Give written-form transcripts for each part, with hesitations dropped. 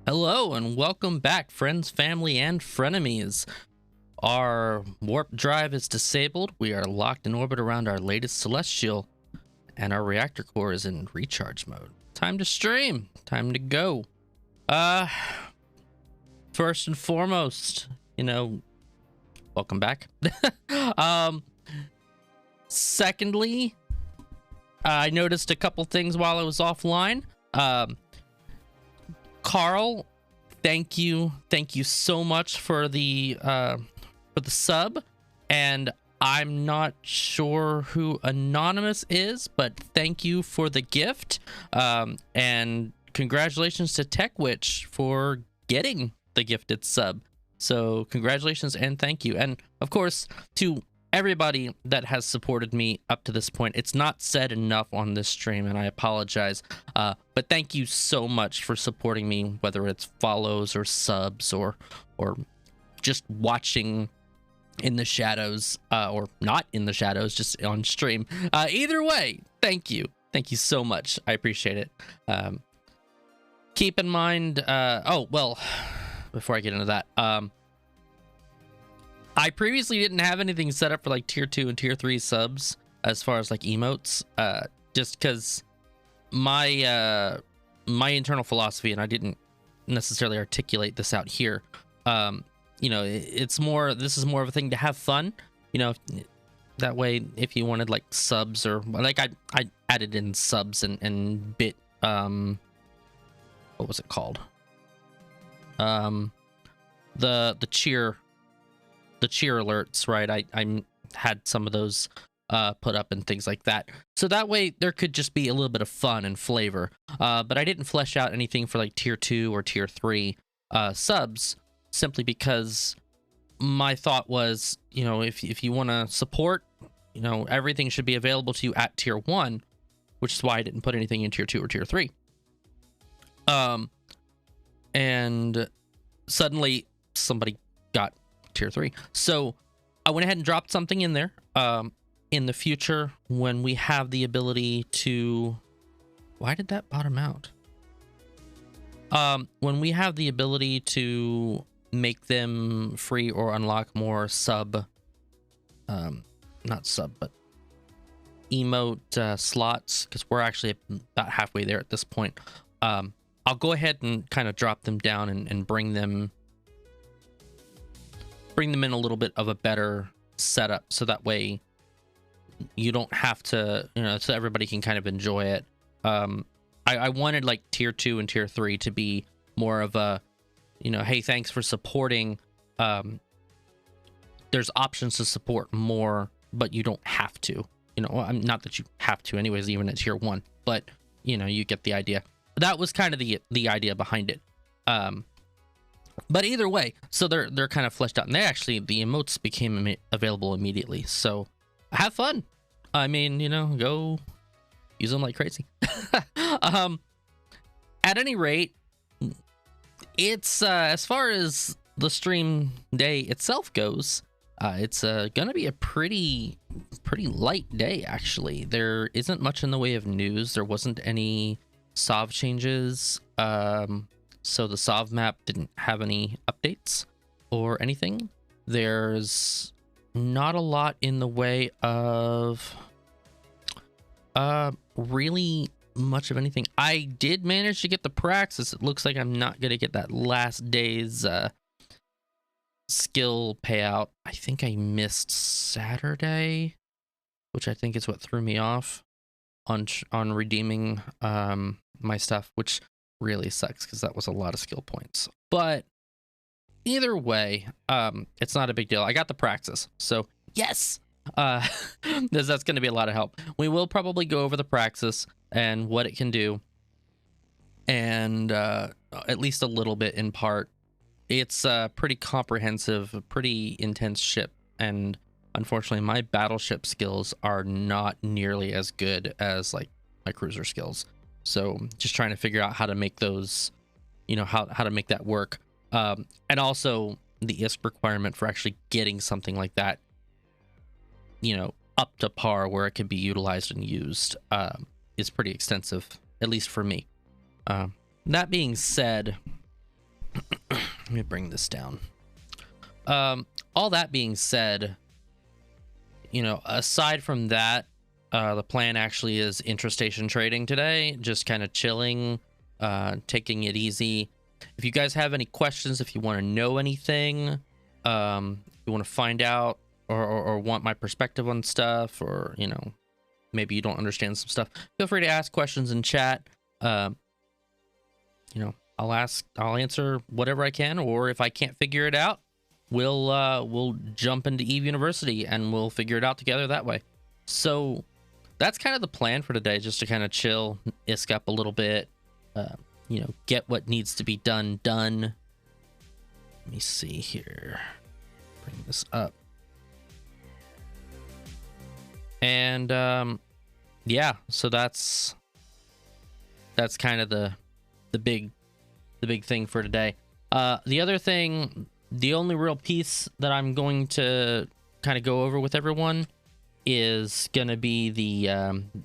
Hello and welcome back, friends, family, and frenemies. Our warp drive is disabled. We are locked in orbit around our latest celestial, and our reactor core is in recharge mode. Time to stream. Time to go. First and foremost, welcome back. Secondly, I noticed a couple things while I was offline. Carl, thank you so much for the sub, and I'm not sure who Anonymous is, but thank you for the gift, and congratulations to TechWitch for getting the gifted sub. So congratulations and thank you, and of course to everybody that has supported me up to this point. It's not said enough on this stream, and I apologize, but thank you so much for supporting me, whether it's follows or subs or just watching in the shadows, or not in the shadows, just on stream. Either way, thank you so much. I appreciate it. Keep in mind, oh well, before I get into that, I previously didn't have anything set up for like tier 2 and tier 3 subs as far as like emotes, just because my internal philosophy, and I didn't necessarily articulate this out here, this is more of a thing to have fun, that way if you wanted like subs, or like I added in subs and bit, what was it called, the cheer alerts, right? I had some of those put up and things like that, so that way there could just be a little bit of fun and flavor, but I didn't flesh out anything for like tier 2 or tier 3 subs, simply because my thought was, if you want to support, everything should be available to you at tier 1, which is why I didn't put anything in tier 2 or tier 3. And suddenly somebody got tier 3, so I went ahead and dropped something in there. In the future, when we have the ability to, why did that bottom out? When we have the ability to make them free or unlock more not sub, but emote slots, because we're actually about halfway there at this point, I'll go ahead and kind of drop them down and bring them in a little bit of a better setup, so that way you don't have to, so everybody can kind of enjoy it. I wanted like tier 2 and tier 3 to be more of a, hey, thanks for supporting. There's options to support more, but you don't have to, not that you have to anyways, even at tier 1, but you get the idea. That was kind of the idea behind it. But either way, so they're kind of fleshed out, and the emotes became available immediately. So have fun. I mean, go use them like crazy. At any rate, it's as far as the stream day itself goes, it's gonna be a pretty light day, actually. There isn't much in the way of news. There wasn't any SOV changes. So the SOV map didn't have any updates or anything. There's not a lot in the way of really much of anything. I did manage to get the praxis. It looks like I'm not going to get that last day's skill payout. I think I missed Saturday, which I think is what threw me off on redeeming my stuff, which really sucks because that was a lot of skill points. But either way, it's not a big deal. I got the praxis, so yes, that's going to be a lot of help. We will probably go over the praxis and what it can do, and at least a little bit in part. It's pretty comprehensive, pretty intense ship, and unfortunately my battleship skills are not nearly as good as like my cruiser skills. So just trying to figure out how to make those, how to make that work. And also the Isk requirement for actually getting something like that, up to par where it can be utilized and used, is pretty extensive, at least for me. That being said, Let me bring this down. All that being said, you know, aside from that, the plan actually is intrastation trading today, just kind of chilling, taking it easy. If you guys have any questions, if you want to know anything, if you want to find out or want my perspective on stuff, or, you know, maybe you don't understand some stuff, feel free to ask questions in chat. You know, I'll answer whatever I can, or if I can't figure it out, we'll jump into Eve University and we'll figure it out together that way. So that's kind of the plan for today, just to kind of chill, Isk up a little bit, you know, get what needs to be done. Let me see here. Bring this up. And yeah, so that's kind of the big thing for today. The other thing, the only real piece that I'm going to kind of go over with everyone is gonna be the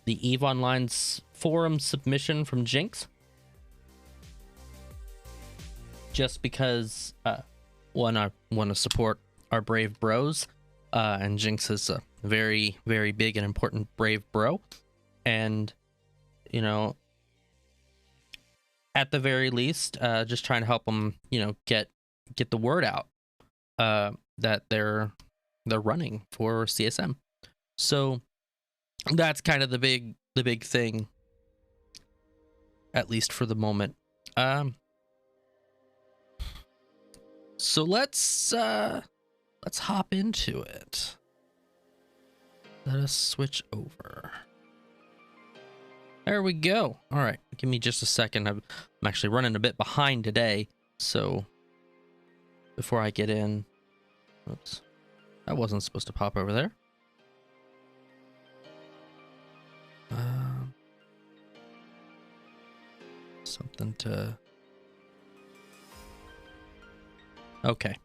EVE Online's forum submission from Jinx. Just because one, I want to support our brave bros, and Jinx is a very, very big and important brave bro, and, you know, at the very least, just trying to help them, you know, get the word out that they're running for CSM. So that's kind of the big thing, at least for the moment. So let's hop into it. Let us switch over. There we go. All right, give me just a second. I'm actually running a bit behind today, so before I get in, oops, that wasn't supposed to pop over there. Something to... Okay.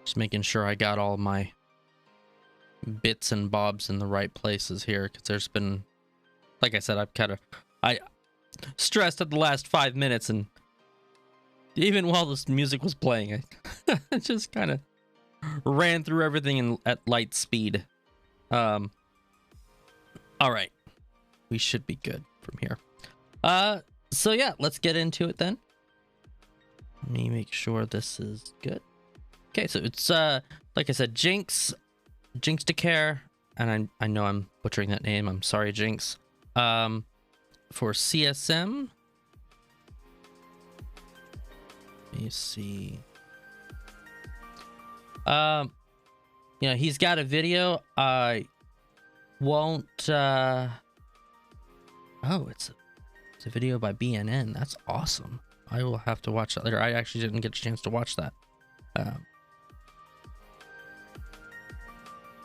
Just making sure I got all my bits and bobs in the right places here, because there's been, like I said, I stressed at the last 5 minutes, and even while this music was playing, I just kind of ran through everything at light speed. All right, we should be good from here. So yeah, let's get into it then. Let me make sure this is good. Okay, so it's like I said, Jinx to care, and I know I'm butchering that name. I'm sorry, Jinx. For CSM, let me see. You know, he's got a video. I won't. Oh, it's a video by BNN. That's awesome. I will have to watch that later. I actually didn't get a chance to watch that.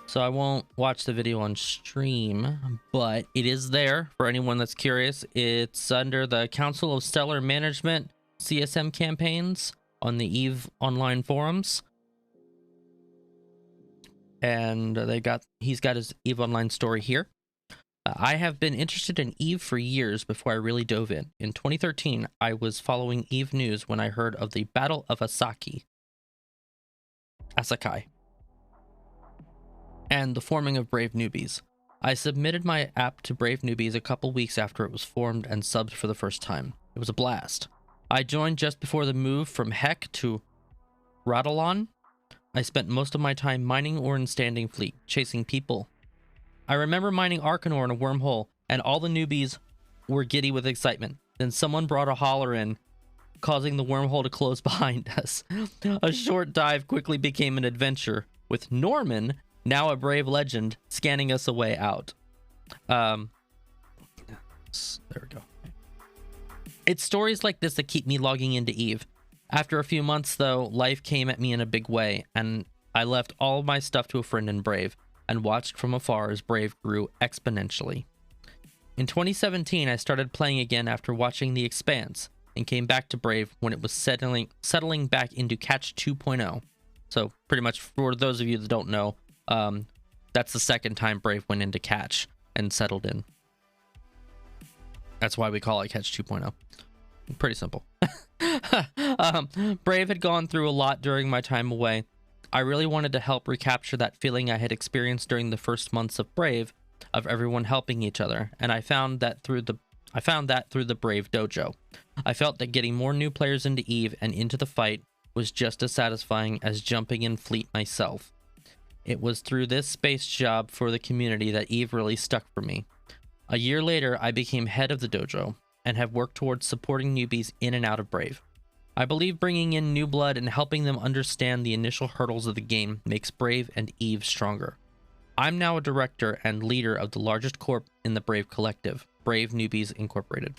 So I won't watch the video on stream, but it is there for anyone that's curious. It's under the Council of Stellar Management CSM campaigns on the EVE Online forums. And he's got his EVE Online story here. I have been interested in EVE for years before I really dove in. In 2013, I was following EVE news when I heard of the Battle of Asakai, and the forming of Brave Newbies. I submitted my app to Brave Newbies a couple weeks after it was formed and subbed for the first time. It was a blast. I joined just before the move from Heck to Radalon. I spent most of my time mining ore in Standing Fleet, chasing people. I remember mining Arcanor in a wormhole, and all the newbies were giddy with excitement. Then someone brought a hauler in, causing the wormhole to close behind us. A short dive quickly became an adventure, with Norman, now a brave legend, scanning us a way out. There we go. It's stories like this that keep me logging into EVE. After a few months, though, life came at me in a big way, and I left all of my stuff to a friend in Brave, and watched from afar as Brave grew exponentially. In 2017, I started playing again after watching The Expanse, and came back to Brave when it was settling back into Catch 2.0. So pretty much, for those of you that don't know, that's the second time Brave went into Catch and settled in. That's why we call it Catch 2.0. Pretty simple. Brave had gone through a lot during my time away. I really wanted to help recapture that feeling I had experienced during the first months of Brave, of everyone helping each other, and I found that through the Brave Dojo. I felt that getting more new players into EVE and into the fight was just as satisfying as jumping in fleet myself. It was through this space job for the community that EVE really stuck for me. A year later, I became head of the dojo and have worked towards supporting newbies in and out of Brave. I believe bringing in new blood and helping them understand the initial hurdles of the game makes Brave and EVE stronger. I'm now a director and leader of the largest corp in the Brave collective, Brave Newbies Incorporated.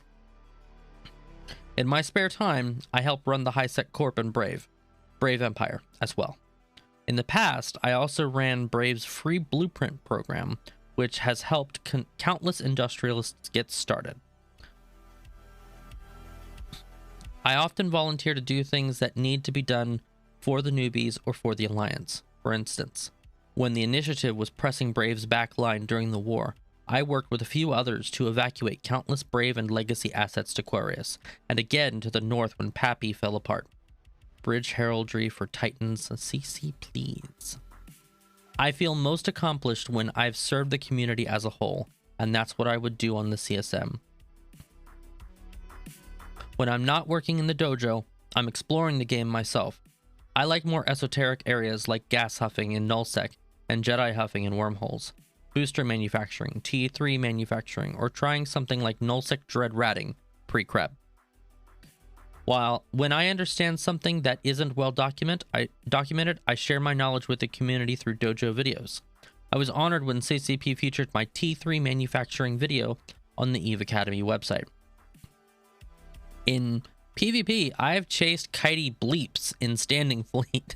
In my spare time, I help run the high-sec corp in Brave Empire as well. In the past, I also ran Brave's free blueprint program, which has helped countless industrialists get started. I often volunteer to do things that need to be done for the newbies or for the Alliance. For instance, when the initiative was pressing Brave's back line during the war, I worked with a few others to evacuate countless Brave and Legacy assets to Aquarius, and again to the north when Pappy fell apart. Bridge heraldry for Titans, CC please. I feel most accomplished when I've served the community as a whole, and that's what I would do on the CSM. When I'm not working in the dojo, I'm exploring the game myself. I like more esoteric areas like gas huffing in nullsec and Jedi huffing in wormholes, booster manufacturing, T3 manufacturing, or trying something like nullsec dread ratting pre-creb. When I understand something that isn't well documented, I share my knowledge with the community through dojo videos. I was honored when CCP featured my T3 manufacturing video on the EVE Academy website. In PvP, I've chased kitey bleeps in standing fleet,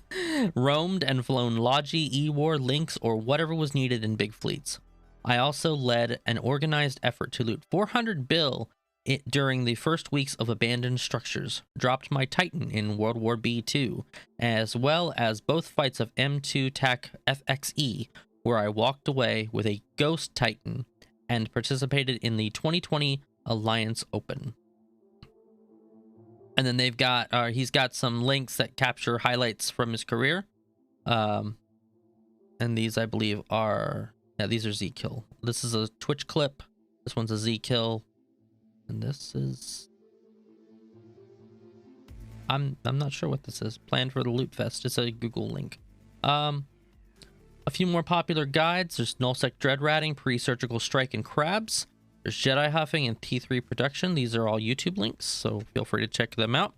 roamed and flown Logi, E-War, Lynx, or whatever was needed in big fleets. I also led an organized effort to loot 400 bill during the first weeks of abandoned structures, dropped my Titan in World War B2, as well as both fights of M2 TAC FXE, where I walked away with a Ghost Titan and participated in the 2020 Alliance Open. And then he's got some links that capture highlights from his career. And these, I believe, these are Z-Kill. This is a Twitch clip. This one's a Z-Kill. And this is... I'm not sure what this is. Planned for the Loot Fest. It's a Google link. A few more popular guides. There's Nullsec Dread Ratting, Pre-Surgical Strike, and Crabs. There's Jedi Huffing and T3 Production. These are all YouTube links, so feel free to check them out.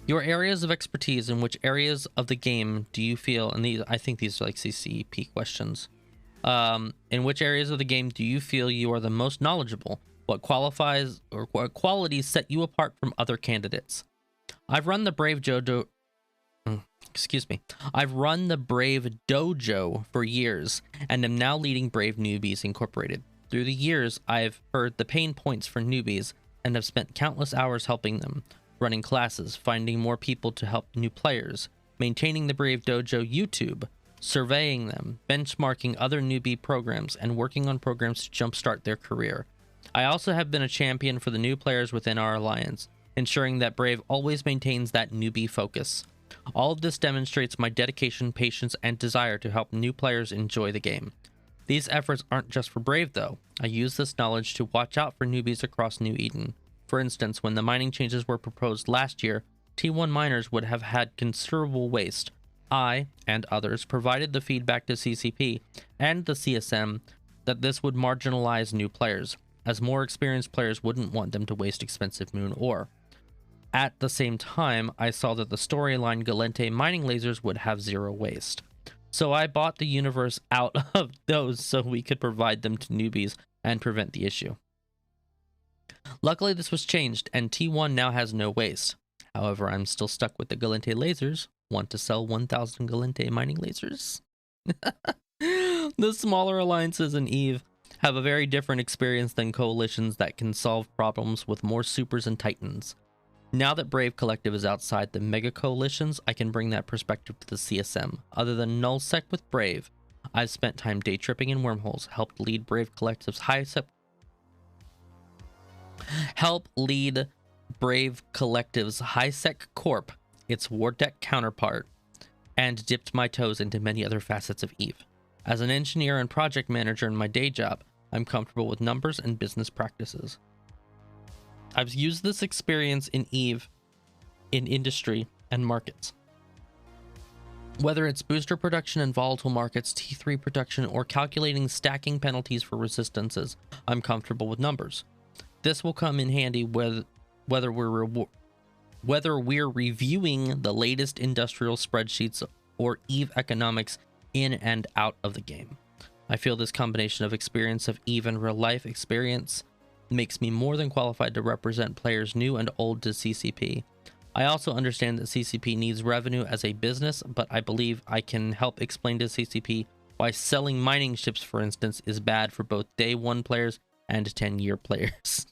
Your areas of expertise, in which areas of the game do you feel, and I think these are like CCP questions. In which areas of the game do you feel you are the most knowledgeable? What qualities set you apart from other candidates? I've run the Brave Dojo for years and am now leading Brave Newbies Incorporated. Through the years, I've heard the pain points for newbies and have spent countless hours helping them, running classes, finding more people to help new players, maintaining the Brave Dojo YouTube, surveying them, benchmarking other newbie programs, and working on programs to jumpstart their career. I also have been a champion for the new players within our alliance, ensuring that Brave always maintains that newbie focus. All of this demonstrates my dedication, patience, and desire to help new players enjoy the game. These efforts aren't just for Brave, though. I use this knowledge to watch out for newbies across New Eden. For instance, when the mining changes were proposed last year, T1 miners would have had considerable waste. I, and others, provided the feedback to CCP and the CSM that this would marginalize new players, as more experienced players wouldn't want them to waste expensive moon ore. At the same time, I saw that the storyline Galente mining lasers would have zero waste. So I bought the universe out of those so we could provide them to newbies and prevent the issue. Luckily, this was changed, and T1 now has no waste. However, I'm still stuck with the Galente lasers. Want to sell 1,000 Galente mining lasers? The smaller alliances in EVE have a very different experience than coalitions that can solve problems with more supers and titans. Now that Brave Collective is outside the mega coalitions, I can bring that perspective to the CSM. Other than nullsec with Brave, I've spent time day tripping in wormholes, helped lead Brave Collective's high-sec Help lead Brave Collective's High-Sec Corp, its War Deck counterpart, and dipped my toes into many other facets of EVE. As an engineer and project manager in my day job, I'm comfortable with numbers and business practices. I've used this experience in EVE in industry and markets. Whether it's booster production in volatile markets, T3 production, or calculating stacking penalties for resistances, I'm comfortable with numbers. This will come in handy whether we're reviewing the latest industrial spreadsheets or EVE economics in and out of the game. I feel this combination of experience of EVE and real-life experience makes me more than qualified to represent players new and old to CCP. I also understand that CCP needs revenue as a business, but I believe I can help explain to CCP why selling mining ships, for instance, is bad for both day one players and 10-year players.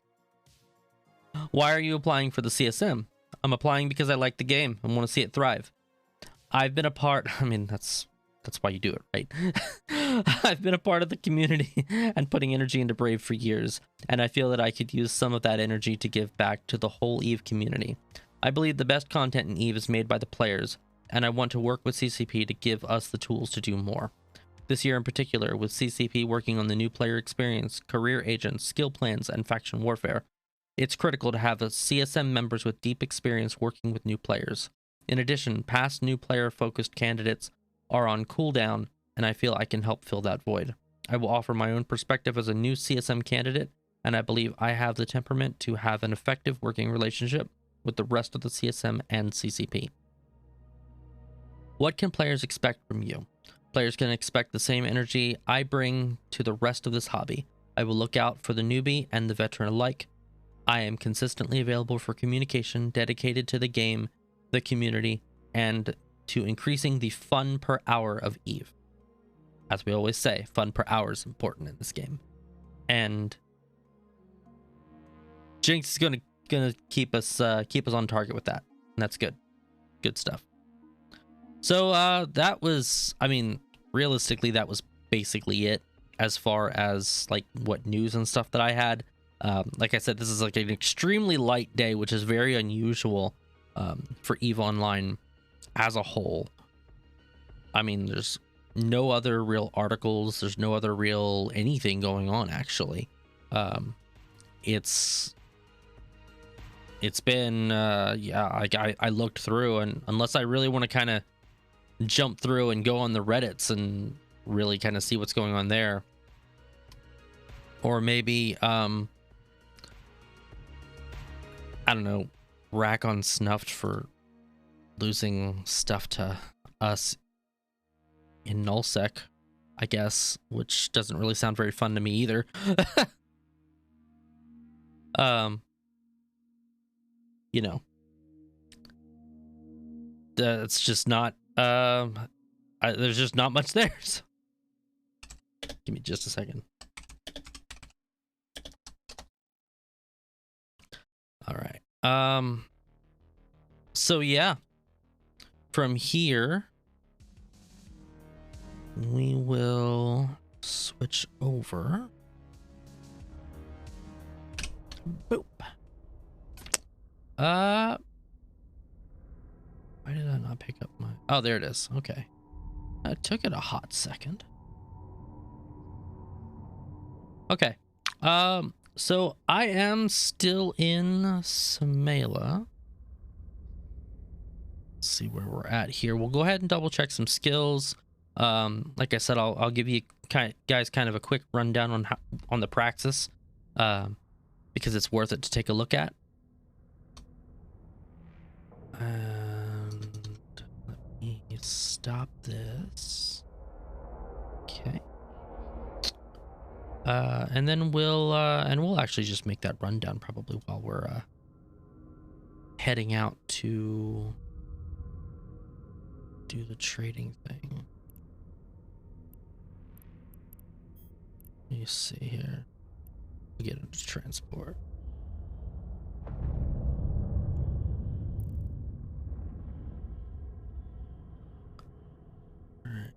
Why are you applying for the CSM? I'm applying because I like the game and want to see it thrive. I've been a part, I mean, that's why you do it, right? I've been a part of the community and putting energy into Brave for years, and I feel that I could use some of that energy to give back to the whole EVE community. I believe the best content in EVE is made by the players, and I want to work with CCP to give us the tools to do more. This year in particular, with CCP working on the new player experience, career agents, skill plans, and faction warfare, it's critical to have CSM members with deep experience working with new players. In addition, past new player-focused candidates are on cooldown, and I feel I can help fill that void. I will offer my own perspective as a new CSM candidate, and I believe I have the temperament to have an effective working relationship with the rest of the CSM and CCP. What can players expect from you? Players can expect the same energy I bring to the rest of this hobby. I will look out for the newbie and the veteran alike. I am consistently available for communication, dedicated to the game, the community, and to increasing the fun per hour of EVE. As we always say, fun per hour is important in this game. And Jinx is gonna keep us on target with that. And that's good. Good stuff. So that was, I mean, realistically, that was basically it as far as like what news and stuff that I had. Like I said, this is like an extremely light day, which is very unusual for EVE Online as a whole. I mean, there's no other real articles. There's no other real anything going on, actually. It's been, yeah, I looked through, and unless I really want to kind of jump through and go on the Reddits and really kind of see what's going on there, or maybe, I don't know, rack on Snuffed for losing stuff to us in nullsec, I guess, which doesn't really sound very fun to me either. You know, it's just not, there's just not much there. So. Give me just a second. All right. So yeah, from here, we will switch over. Boop. Why did I not pick up my... Oh, there it is. Okay. It took it a hot second. Okay. So I am still in Samela. Let's see where we're at here. We'll go ahead and double check some skills. Like I said, I'll give you guys kind of a quick rundown on the praxis, because it's worth it to take a look at. And let me stop this. Okay. And then we'll actually just make that rundown probably while we're heading out to do the trading thing. Let me see here. We get into transport. All right.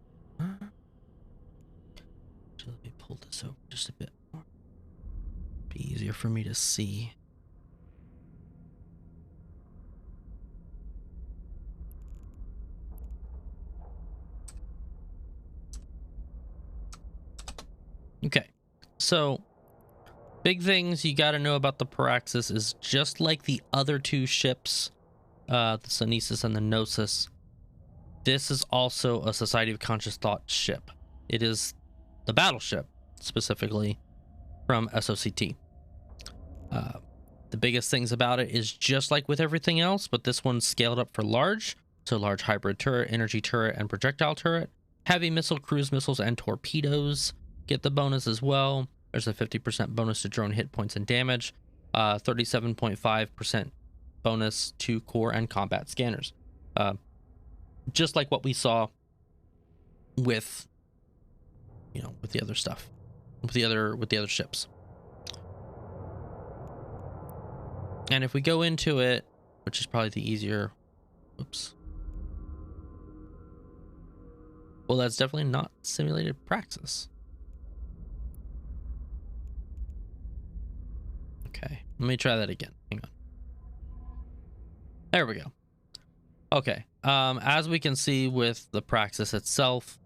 Let me pull this over just a bit more. Be easier for me to see. Okay, so big things you got to know about the Praxis is just like the other two ships, the Sunesis and the Gnosis. This is also a Society of Conscious Thought ship. It is the battleship, specifically from SOCT. The biggest things about it is just like with everything else, but this one's scaled up for large. So large hybrid turret, energy turret, and projectile turret. Heavy missile, cruise missiles, and torpedoes get the bonus as well. There's a 50% bonus to drone hit points and damage. 37.5% bonus to core and combat scanners. Just like what we saw with, with the other stuff, with the other ships. And if we go into it, which is probably the easier, oops. Well, that's definitely not simulated Praxis. Okay, let me try that again. Hang on. There we go. Okay, as we can see with the Praxis itself,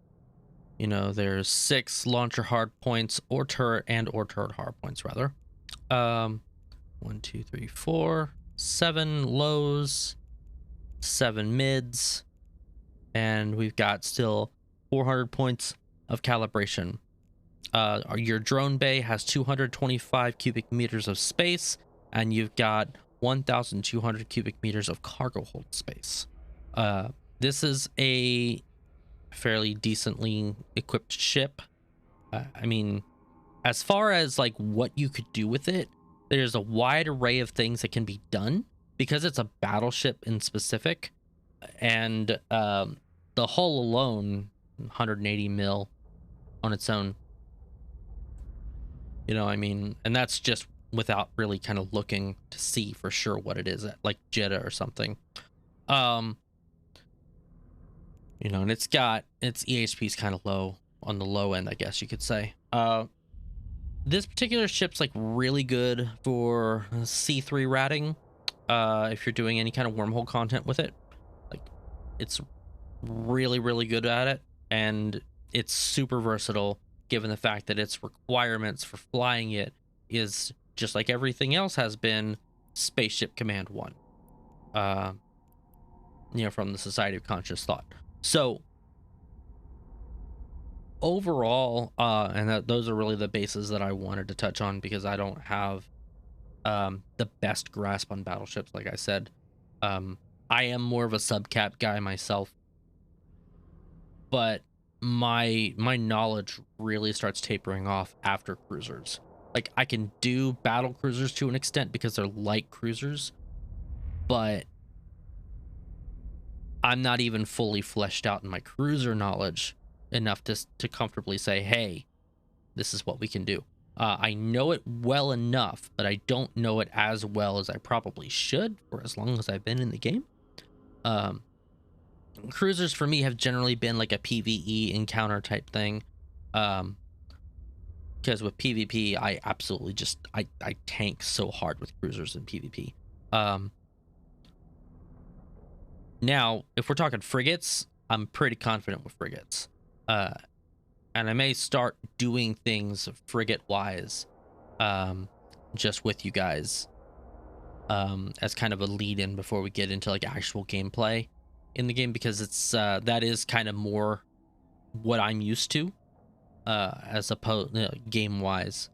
there's 6 launcher hard points or turret hard points rather. 1, 2, 3, 4, 7 lows, 7 mids, and we've got still 400 points of calibration. Your drone bay has 225 cubic meters of space, and you've got 1,200 cubic meters of cargo hold space. This is a fairly decently equipped ship. I mean, as far as like what you could do with it, there's a wide array of things that can be done because it's a battleship in specific, and the hull alone, 180 mil on its own. And that's just without really kind of looking to see for sure what it is at like Jeddah or something. And it's got its EHP's kind of low on the low end, I guess you could say. This particular ship's like really good for C3 ratting. If you're doing any kind of wormhole content with it, like it's really, really good at it, and it's super versatile given the fact that its requirements for flying it is just like everything else has been Spaceship Command 1. From the Society of Conscious Thought. So overall, those are really the bases that I wanted to touch on because I don't have the best grasp on battleships. Like I said, I am more of a subcap guy myself, but my knowledge really starts tapering off after cruisers. Like I can do battle cruisers to an extent because they're light cruisers, but I'm not even fully fleshed out in my cruiser knowledge enough to comfortably say, hey, this is what we can do. I know it well enough, but I don't know it as well as I probably should for as long as I've been in the game. Cruisers for me have generally been like a PvE encounter type thing. Because with PvP, I absolutely just, I tank so hard with cruisers in PvP. Now, if we're talking frigates, I'm pretty confident with frigates. And I may start doing things frigate-wise, just with you guys, as kind of a lead-in before we get into like actual gameplay in the game, because it's that is kind of more what I'm used to, as opposed game-wise.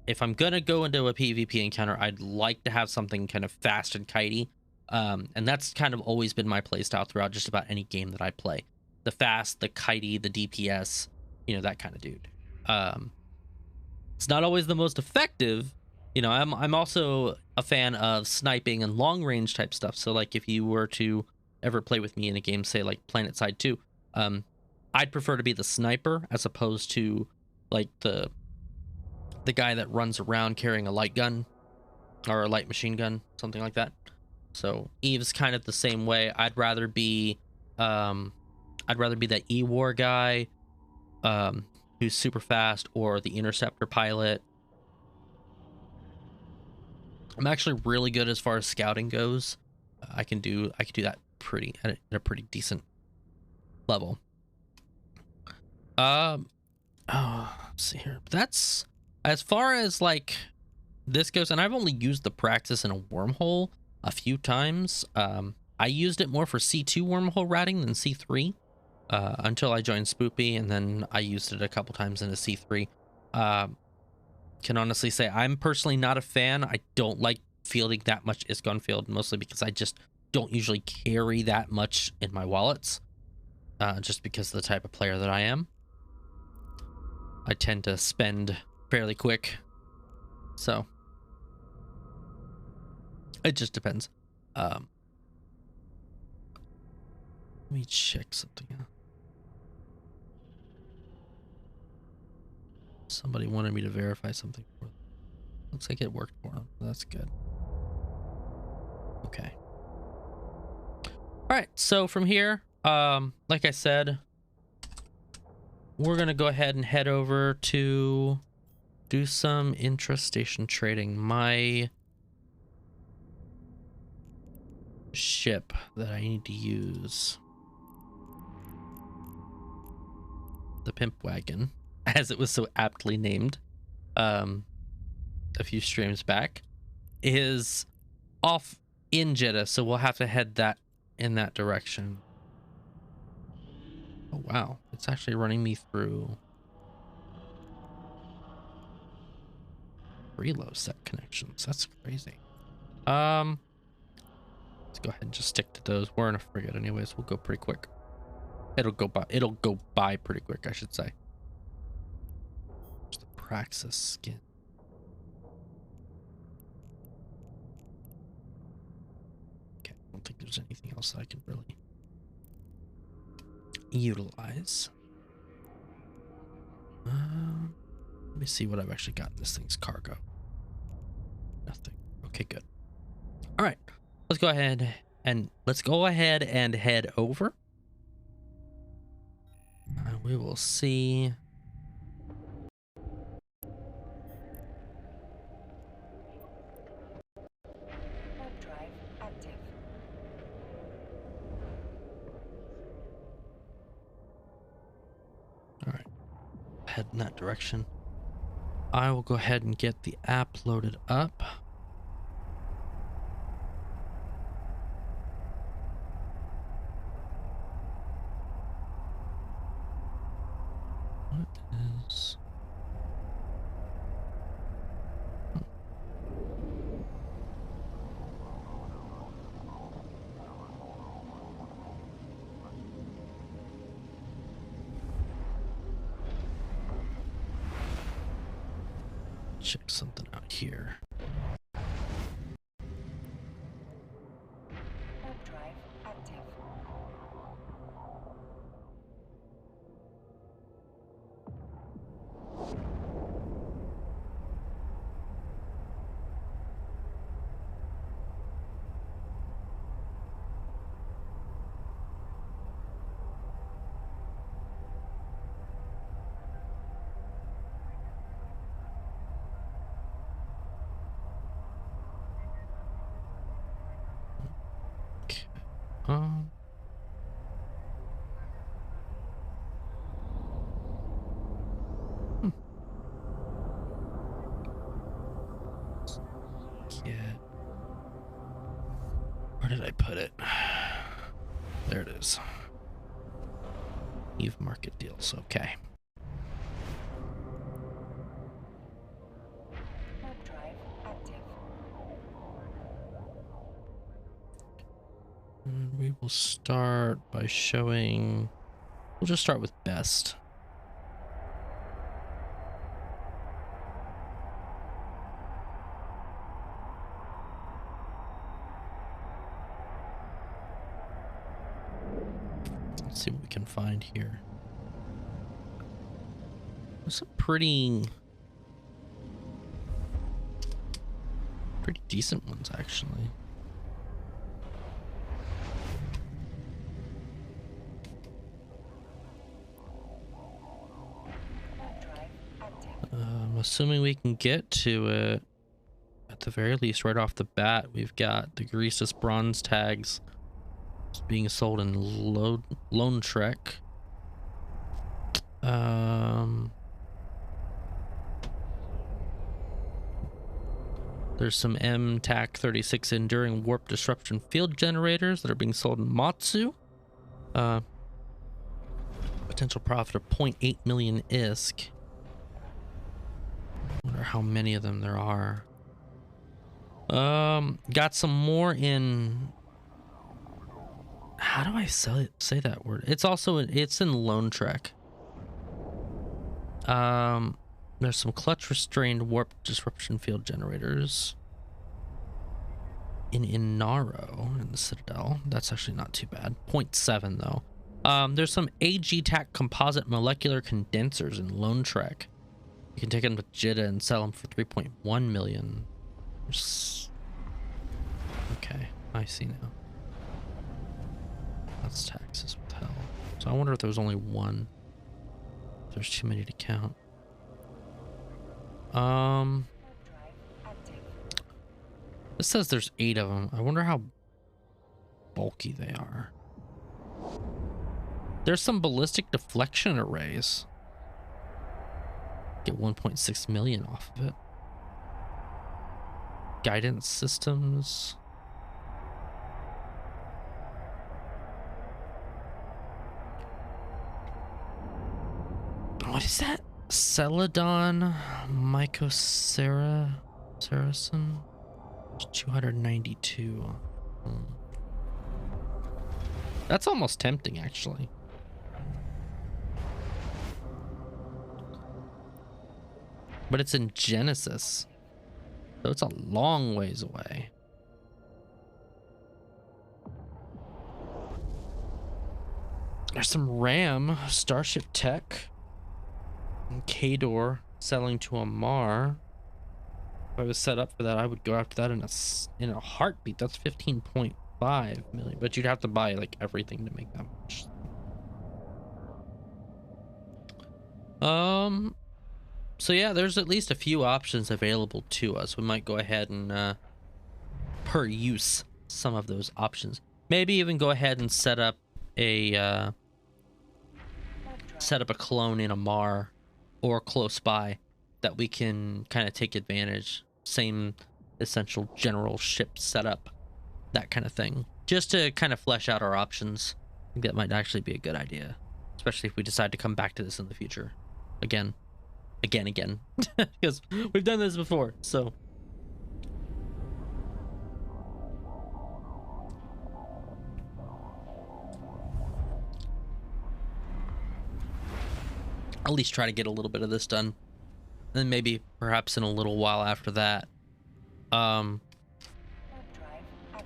If I'm gonna go into a PvP encounter, I'd like to have something kind of fast and kitey. And that's kind of always been my playstyle throughout just about any game that I play. The fast, the kitey, the DPS, that kind of dude. It's not always the most effective. I'm also a fan of sniping and long range type stuff. So like if you were to ever play with me in a game, say like PlanetSide 2, I'd prefer to be the sniper as opposed to like the guy that runs around carrying a light gun or a light machine gun, something like that. So Eve's kind of the same way. I'd rather be that E-War guy, who's super fast, or the interceptor pilot. I'm actually really good as far as scouting goes. I can do that at a pretty decent level. Oh, let's see here. That's as far as like this goes, and I've only used the praxis in a wormhole a few times. I used it more for C2 wormhole ratting than C3 until I joined Spoopy, and then I used it a couple times in a C3. Can honestly say I'm personally not a fan. I don't like fielding that much Isk-ing field, mostly because I just don't usually carry that much in my wallets, just because of the type of player that I am. I tend to spend fairly quick, so it just depends. Let me check something out. Somebody wanted me to verify something for them. Looks like it worked for them. That's good. Okay. All right. So from here, like I said, we're gonna go ahead and head over to do some intrastation trading. My ship that I need to use, the Pimp Wagon, as it was so aptly named a few streams back, is off in Jeddah, so we'll have to head that in that direction. Oh wow, it's actually running me through 3 low set connections. That's crazy. Let's go ahead and just stick to those. We're in a frigate anyways. We'll go pretty quick. It'll go by pretty quick, I should say. There's the Praxis skin. Okay, I don't think there's anything else I can really utilize. Let me see what I've actually got in this thing's cargo. Nothing. Okay, good. All right, let's go ahead and head over. We will see. Drive active. All right, head in that direction. I will go ahead and get the app loaded up. What is... check something out here. Drive active. Um, yeah. Where did I put it? There it is. Eve market deals. Okay. Drive active. And we will start by showing. We'll just start with best. Let's see what we can find here. There's some pretty decent ones, actually. Drive active. I'm assuming we can get to it at the very least right off the bat. We've got the Gnosis bronze tags being sold in Lone Trek. There's some MTAC-36 enduring warp disruption field generators that are being sold in Matsu. Potential profit of 0.8 million Isk. I wonder how many of them there are. Got some more in... How do I say that word? It's also it's in Lone Trek. There's some clutch restrained warp disruption field generators in Inaro in the Citadel. That's actually not too bad. 0.7 though. There's some AG-TAC composite molecular condensers in Lone Trek. You can take them with JITA and sell them for 3.1 million. Okay, I see now. That's taxes withheld. So I wonder if there was only one. There's too many to count. It says there's 8 of them. I wonder how bulky they are. There's some ballistic deflection arrays. Get 1.6 million off of it. Guidance systems. What is that? Celadon Mycosaracin? 292. That's almost tempting, actually. But it's in Genesis, so it's a long ways away. There's some RAM, Starship Tech, and Kador selling to Amar. If I was set up for that, I would go after that in a heartbeat. That's 15.5 million, but you'd have to buy like everything to make that much. So yeah, there's at least a few options available to us. We might go ahead and per use some of those options. Maybe even go ahead and set up a clone in Amar or close by that we can kind of take advantage. Same essential general ship setup, that kind of thing, just to kind of flesh out our options. I think that might actually be a good idea, especially if we decide to come back to this in the future again because we've done this before. So at least try to get a little bit of this done, and then maybe perhaps in a little while after that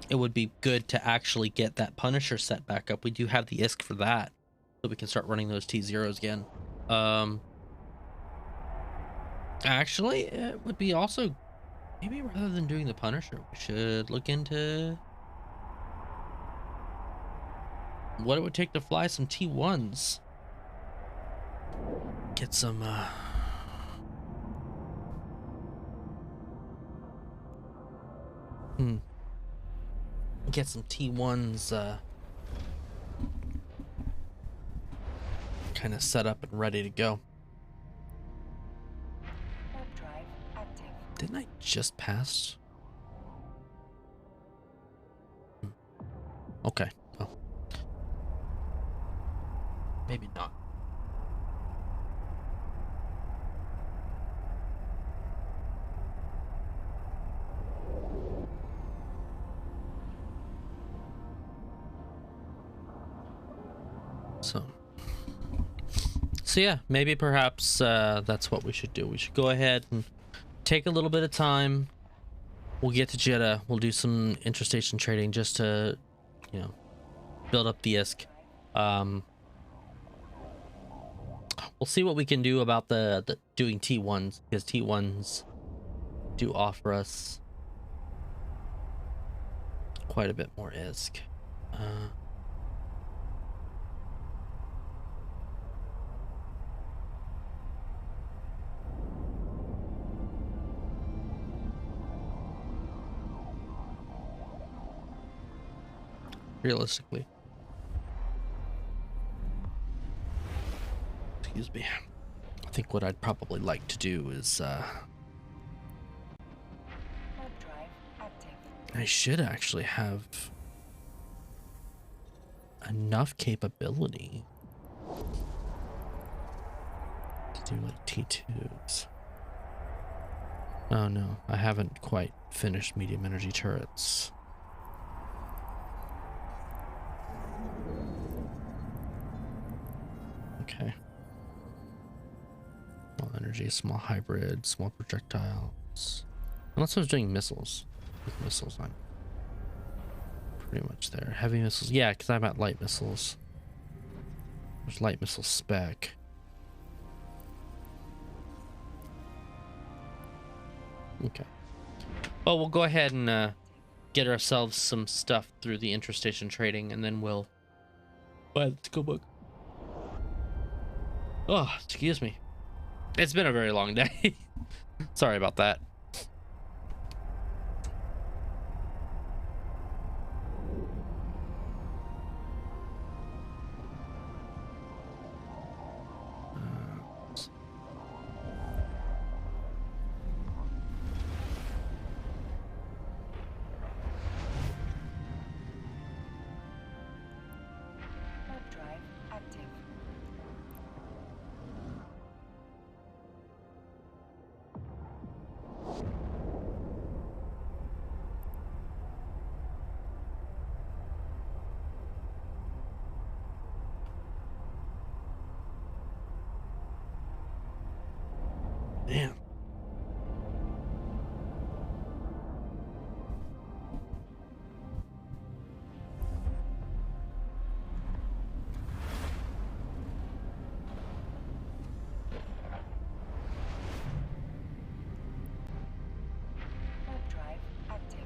it would be good to actually get that Punisher set back up. We do have the Isk for that, so we can start running those T0s again. Actually, it would be also, maybe rather than doing the Punisher, we should look into what it would take to fly some T1s. Get some, get some T1s, kind of set up and ready to go. Didn't I just pass? Okay, well, maybe not. So yeah, maybe perhaps that's what we should do. We should go ahead and take a little bit of time. We'll get to JITA. We'll do some interstation trading just to, you know, build up the Isk. We'll see what we can do about the doing T1s, because T1s do offer us quite a bit more Isk. Realistically, excuse me, I think what I'd probably like to do is I should actually have enough capability to do like T2s. Oh no, I haven't quite finished medium energy turrets. Okay. Small energy, small hybrid, small projectiles. Unless I was doing missiles. With missiles, I'm pretty much there. Heavy missiles, yeah, because I'm at light missiles. There's light missile spec. Okay. Well, we'll go ahead and get ourselves some stuff through the interstation trading, and then we'll buy the skill book. Oh, excuse me. It's been a very long day. Sorry about that. Warp drive active. Damn. Warp drive active.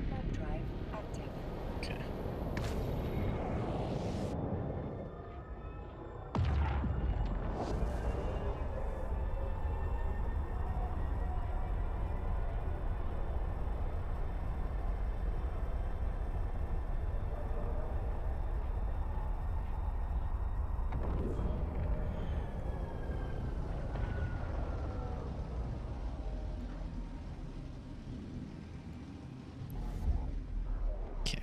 Warp drive active. Okay. Okay.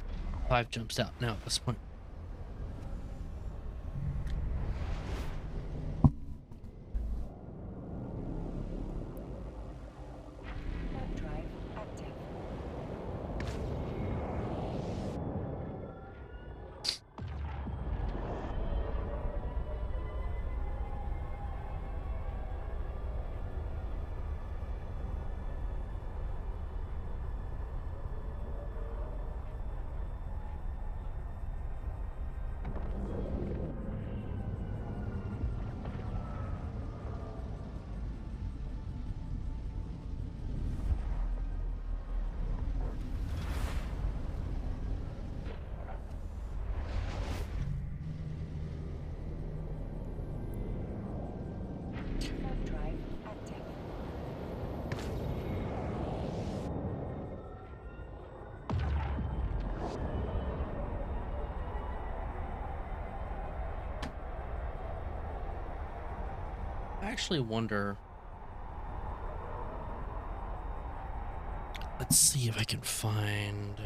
5 jumps out now at this point. Warp drive active. Warp drive active. I actually wonder. Let's see if I can find.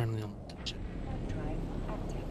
finally almost touched it. Warp drive active.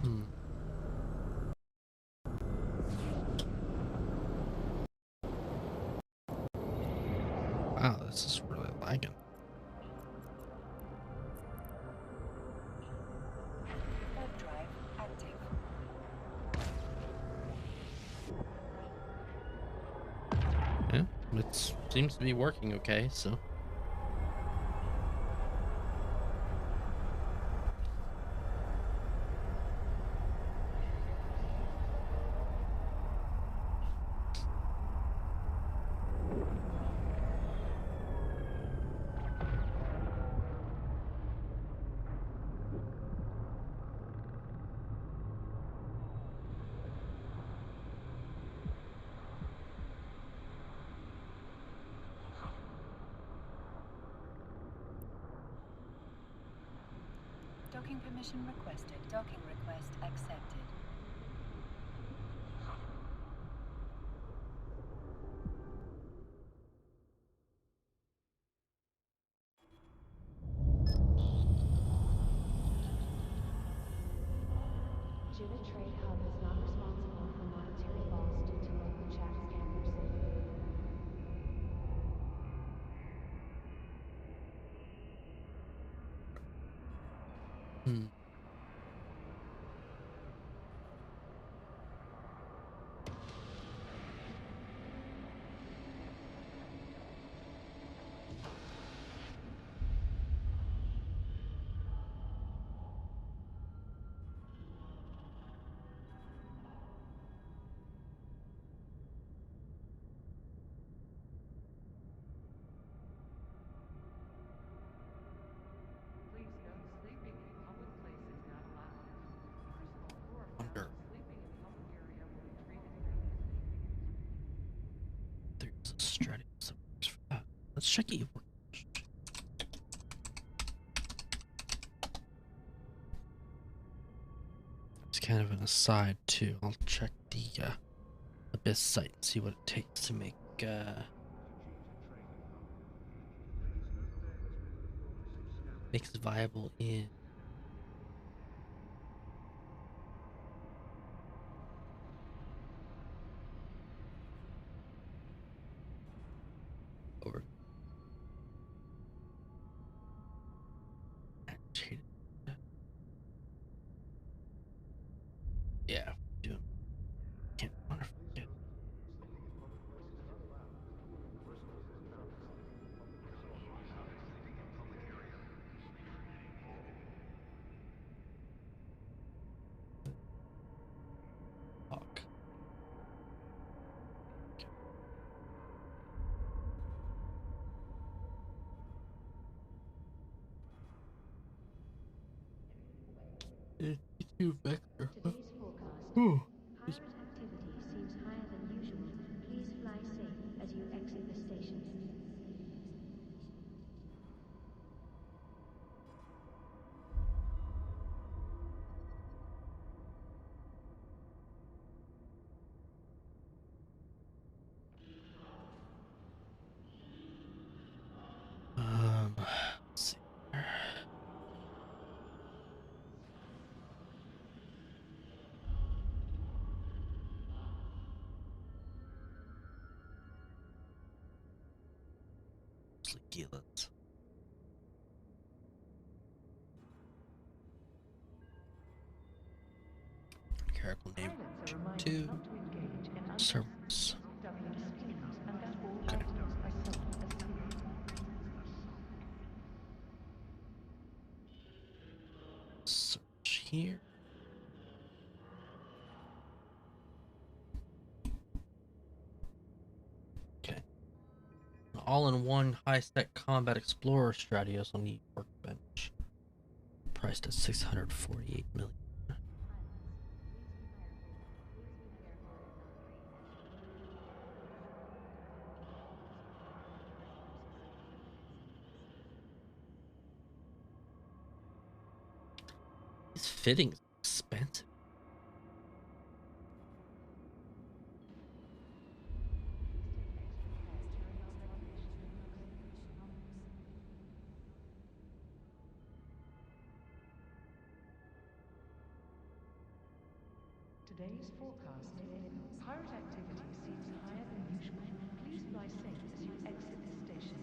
Hmm. Wow, this is really lagging. Warp drive active. Yeah, it seems to be working okay, so. Docking permission requested. Docking request accepted. Jibit Trade Hub is not responsible for monetary loss due to local chat scammers. Hmm. Please note, sleeping in public place is not allowed. Personal floor Wonder sleeping in public area will be treated differently. there's a strategy somewhere for that. Let's check it. It's kind of an aside too. I'll check the Abyss site and see what it takes to make makes it viable in over agitated. Yeah, do it. Can't want to forget. Fuck. Two vector. Today's forecast. Ooh. Pirate activity seems higher than usual. Please fly safe as you exit the station. Let's see. Gillet. Character name Pilots are reminded 2 not to engage in servers. unnecessary disputes and that all Okay. items are sold as clear. Search here. Okay. all-in-one high-tech combat explorer Stratios on the workbench, priced at 648 million. These fittings are expensive. Today's forecast. Pirate activity seems higher than usual. Please fly safe as you exit the station.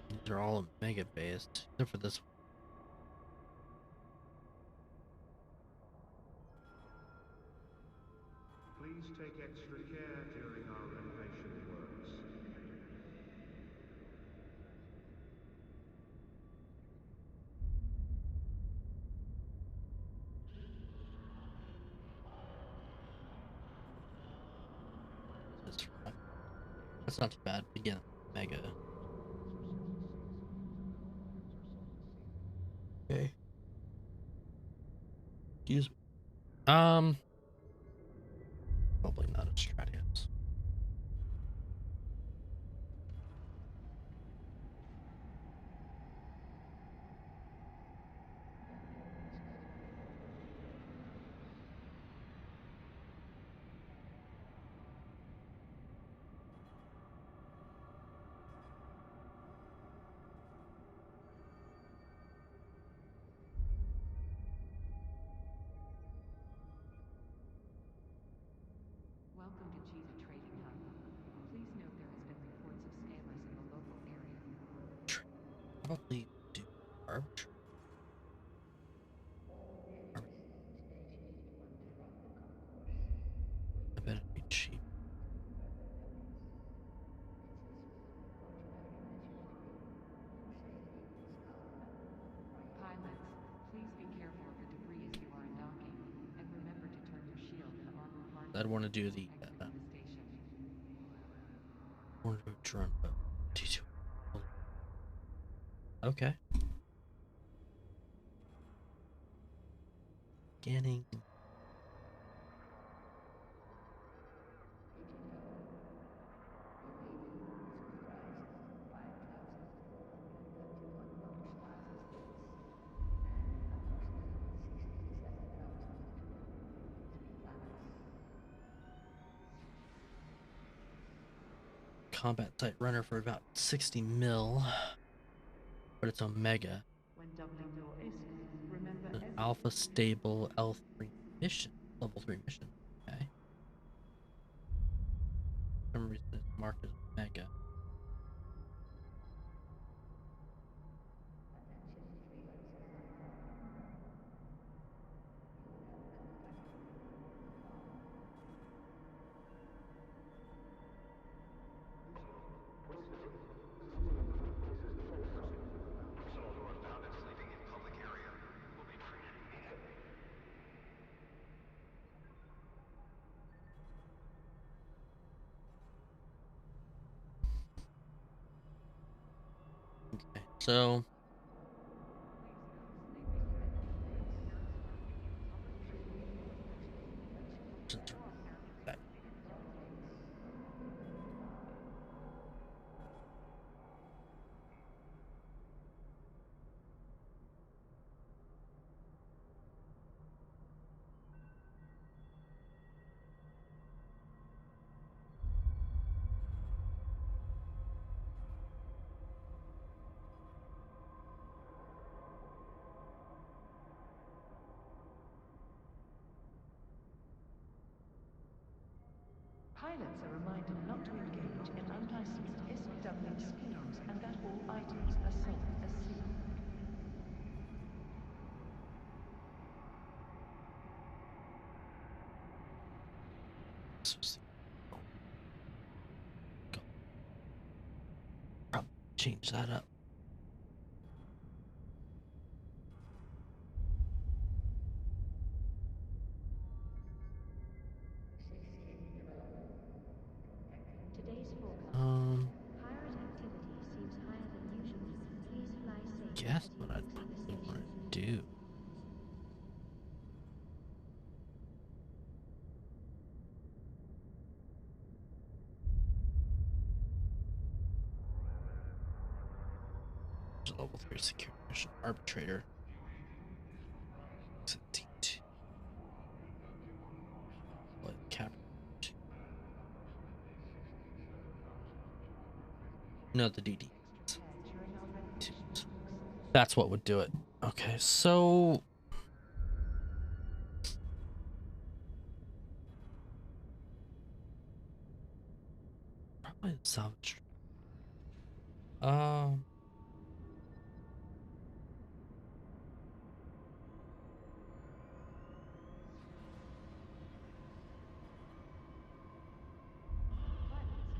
These are all mega based, except for this one. Please take extra care during our renovation works. That's not too bad. Again, mega. Okay. Excuse me. Probably not a Stratios. Welcome to Cheetah Trading Hub. Please note there has been reports of scammers in the local area. Probably do arbitrary. I bet it'd be cheap. Pilots, please be careful of the debris as you are undocking, and remember to turn your shield and armor hardware. I'd want to do the Exiting the station. want to do drone boat. T2. Okay. Scanning. Combat site runner for about 60 mil, but it's Omega. When doubling your Isk, remember An every alpha stable L3 mission, level 3 mission. Okay. For some reason it's marked as Omega. Okay, so pilots are reminded not to engage in unlicensed Isk-W spin-offs and that all items are sold as sealed. this was go. Probably change that up. do? Level 3 security mission arbitrator. What cap? No, the DD. That's what would do it. Okay, so probably the salvage.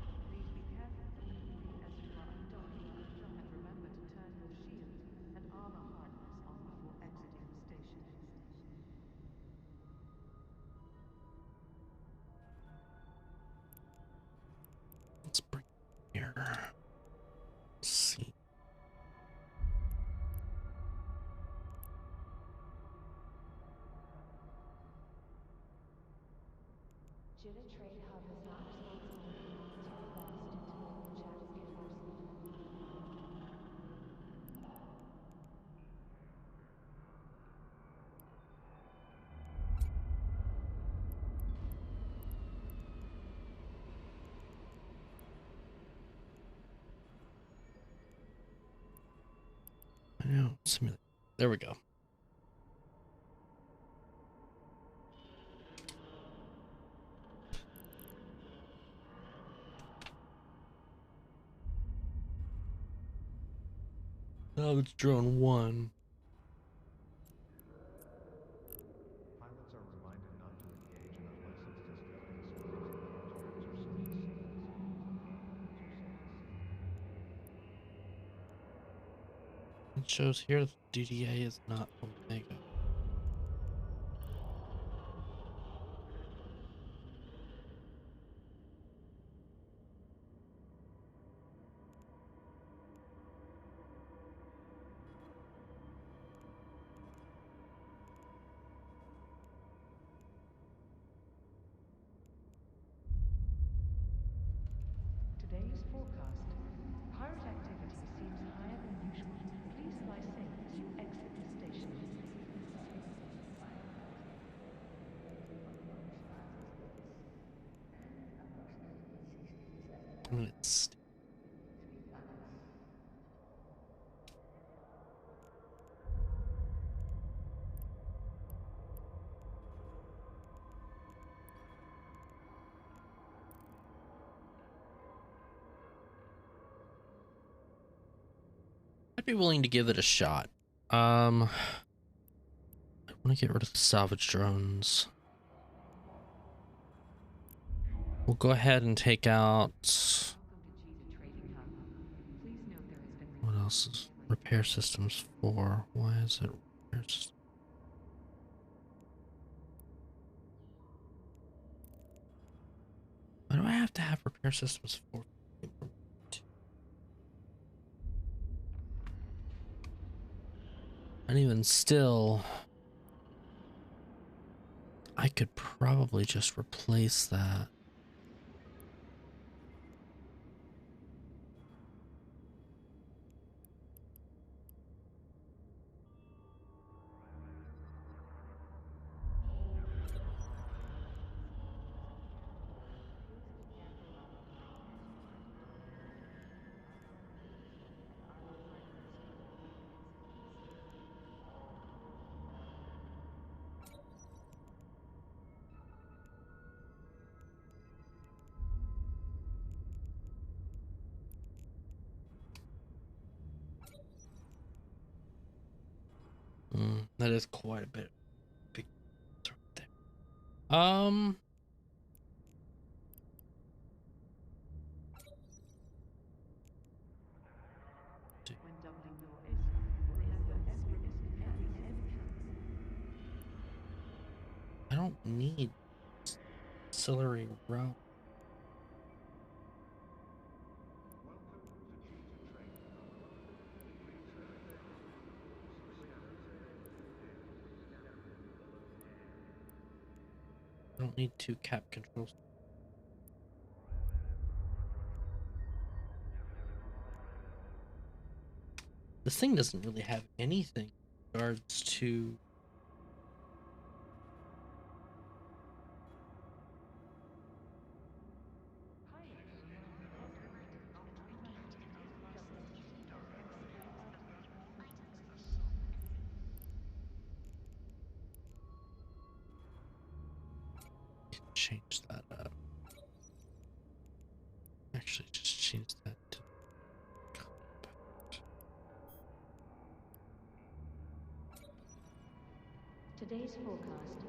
Please be careful as you are undocking, and remember to turn your shield and armor harness on before exiting the station. Let's bring it here. Let's see. Should a trade hub has not responded to your request, the chat is conversing. I know. Simulate. There we go. Salvage drone 1. Pilots are reminded not to engage in unlicensed discoveries, exploits, or It shows here the DDA is not Omega. Today's forecast. Pirate activity seems higher than usual. Please fly safe as you exit the station. It's I'd be willing to give it a shot. I want to get rid of the salvage drones. We'll go ahead and take out. What else is repair systems for? Why is it repair systems? Why do I have to have repair systems for? And even still, I could probably just replace that. That is quite a bit. Big right there. When doubling your Isk, remember every enemy. I don't need auxiliary route. I don't need two cap controls. This thing doesn't really have anything in regards to change that up. Actually, just change that to compact. Today's forecast.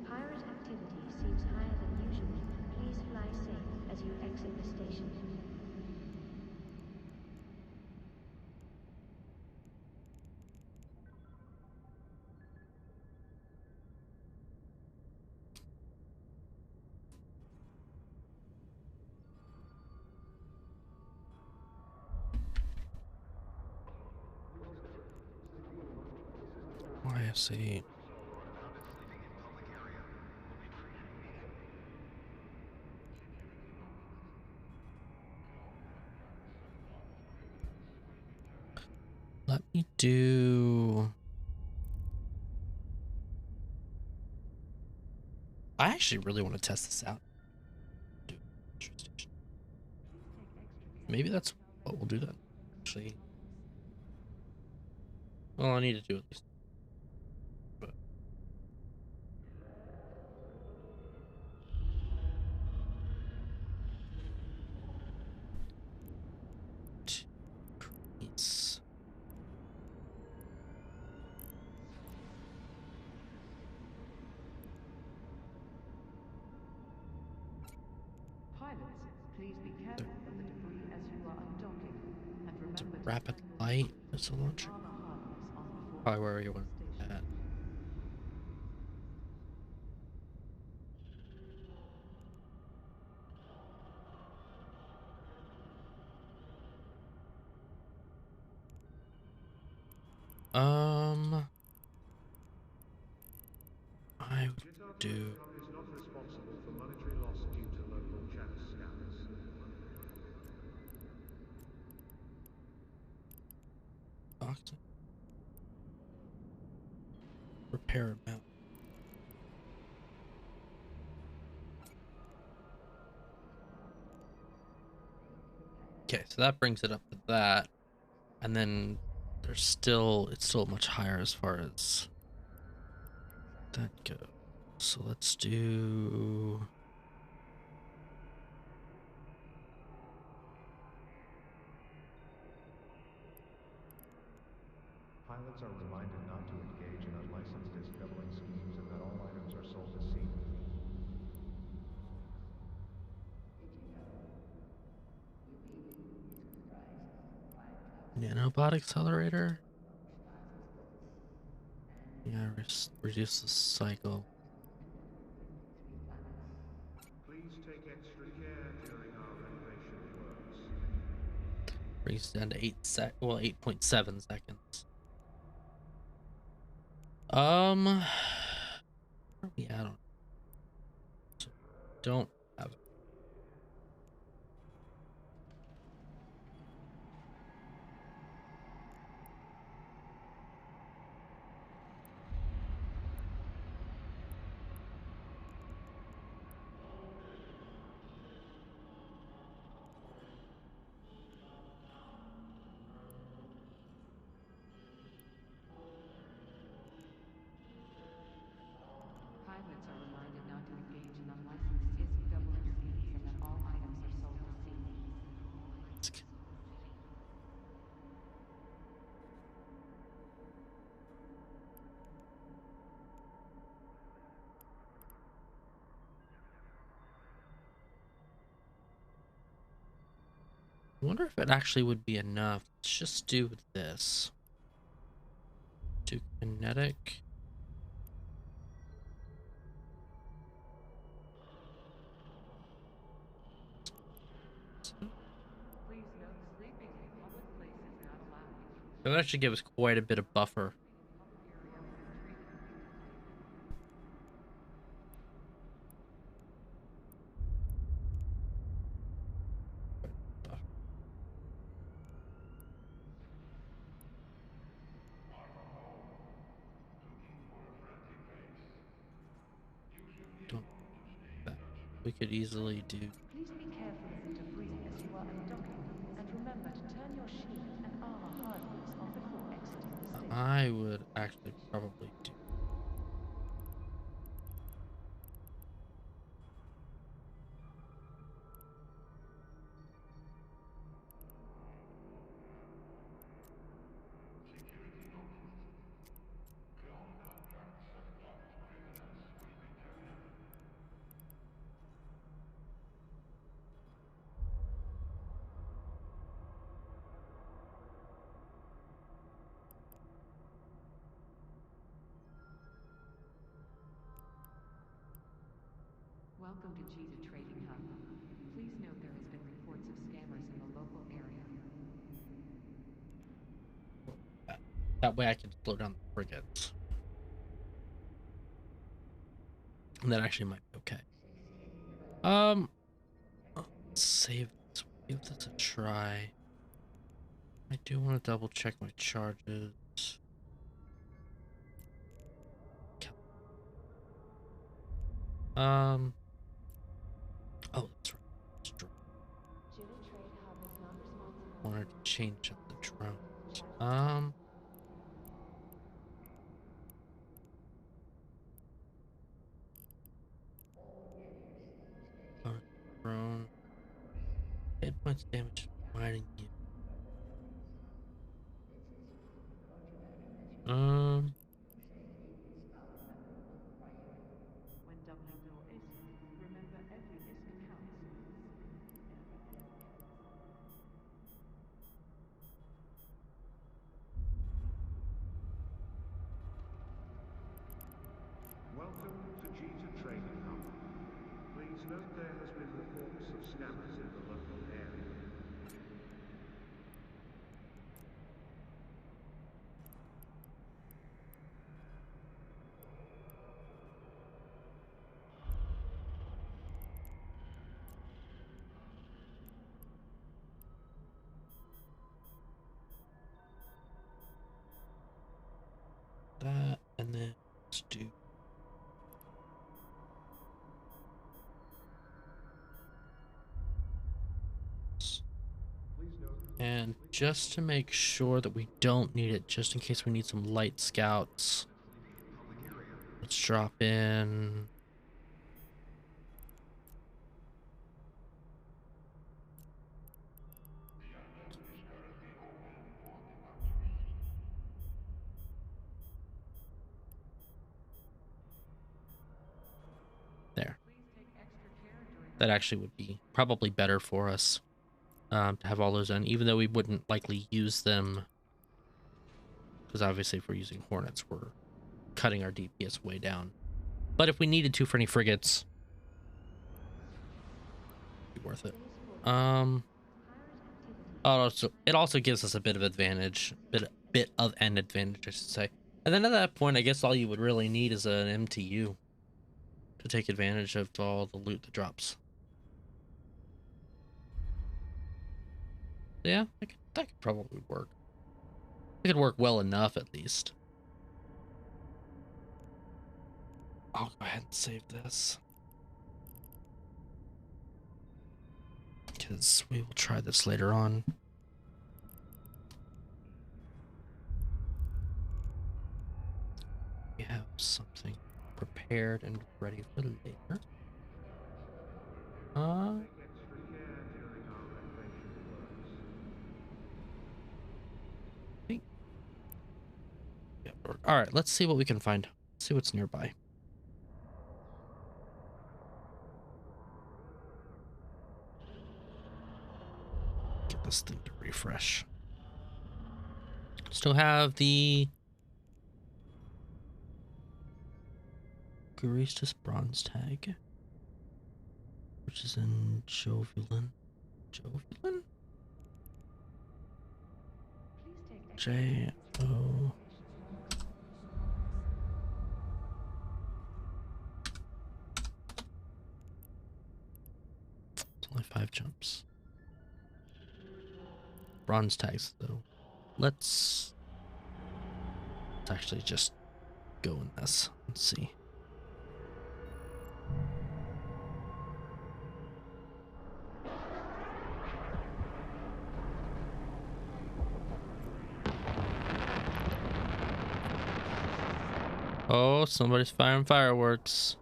Pirate activity seems higher than usual. Please fly safe as you exit the station. YS8. Let me do. I actually really want to test this out. Maybe that's what we'll do then. Actually, well, I need to do at least. But increase. Pilots, please be careful of the debris as you are undocking, and remember to Rapid stand light missile launcher. armor harness on before Probably where you want station. that. I would do. Is not responsible for monetary loss due to local chat scams. Oxygen. Repair amount. Okay, so that brings it up to that, and then it's still much higher as far as that goes. So let's do. Pilots are reminded not to engage in unlicensed disk doubling schemes and that all items are sold as seen. Nanobot accelerator. Yeah, reduce the cycle. Please take extra care during our renovation works. Brings it down to 8.7 seconds. Where are we at on? So don't have it. Pilots are reminded not to engage in unlicensed disk doubling schemes and that all items are sold as seen. I wonder if it actually would be enough. Let's just do this. Do kinetic. Please note sleeping in public place is not allowed. That would actually give us quite a bit of buffer. we could easily do. Please be careful of the debris as you are undocking, and remember to turn your shield and armor hardwoods on before exiting the station. I would actually probably do. Welcome to Cheetah Trading Hub. Please note there has been reports of scammers in the local area. That way I can slow down the frigates. And that actually might be okay. Let's save this. Give this a try. I do want to double check my charges. Oh, that's right. Cheetah Trade Hub is not responsible. Wanted to change up the drones. Drone. Hit points damage mining you. When doubling your Isk, remember every Isk counts. Welcome to Cheetah Trading Hub. Please note there has been reports of scammers in the local area. That and then let's do. Please note And just to make sure that we don't need it, just in case we need some light scouts, let's drop in. There. That actually would be probably better for us to have all those in, even though we wouldn't likely use them. Because obviously if we're using Hornets, we're cutting our DPS way down. But if we needed to for any frigates, it'd be worth it. It also gives us a bit of advantage, bit of an advantage, I should say. And then at that point, I guess all you would really need is an MTU to take advantage of all the loot that drops. Yeah, that could probably work. It could work well enough, at least. I'll go ahead and save this, because we will try this later on. We have something prepared and ready for later. extra care during our renovation works. Yeah, all right, let's see what we can find. See what's nearby. Get this thing to refresh. Still have the Gnosis bronze tag, which is in Jovilan. J-O. It's only 5 jumps. Bronze tags, though. Let's actually just go in this and see. Oh, somebody's firing fireworks.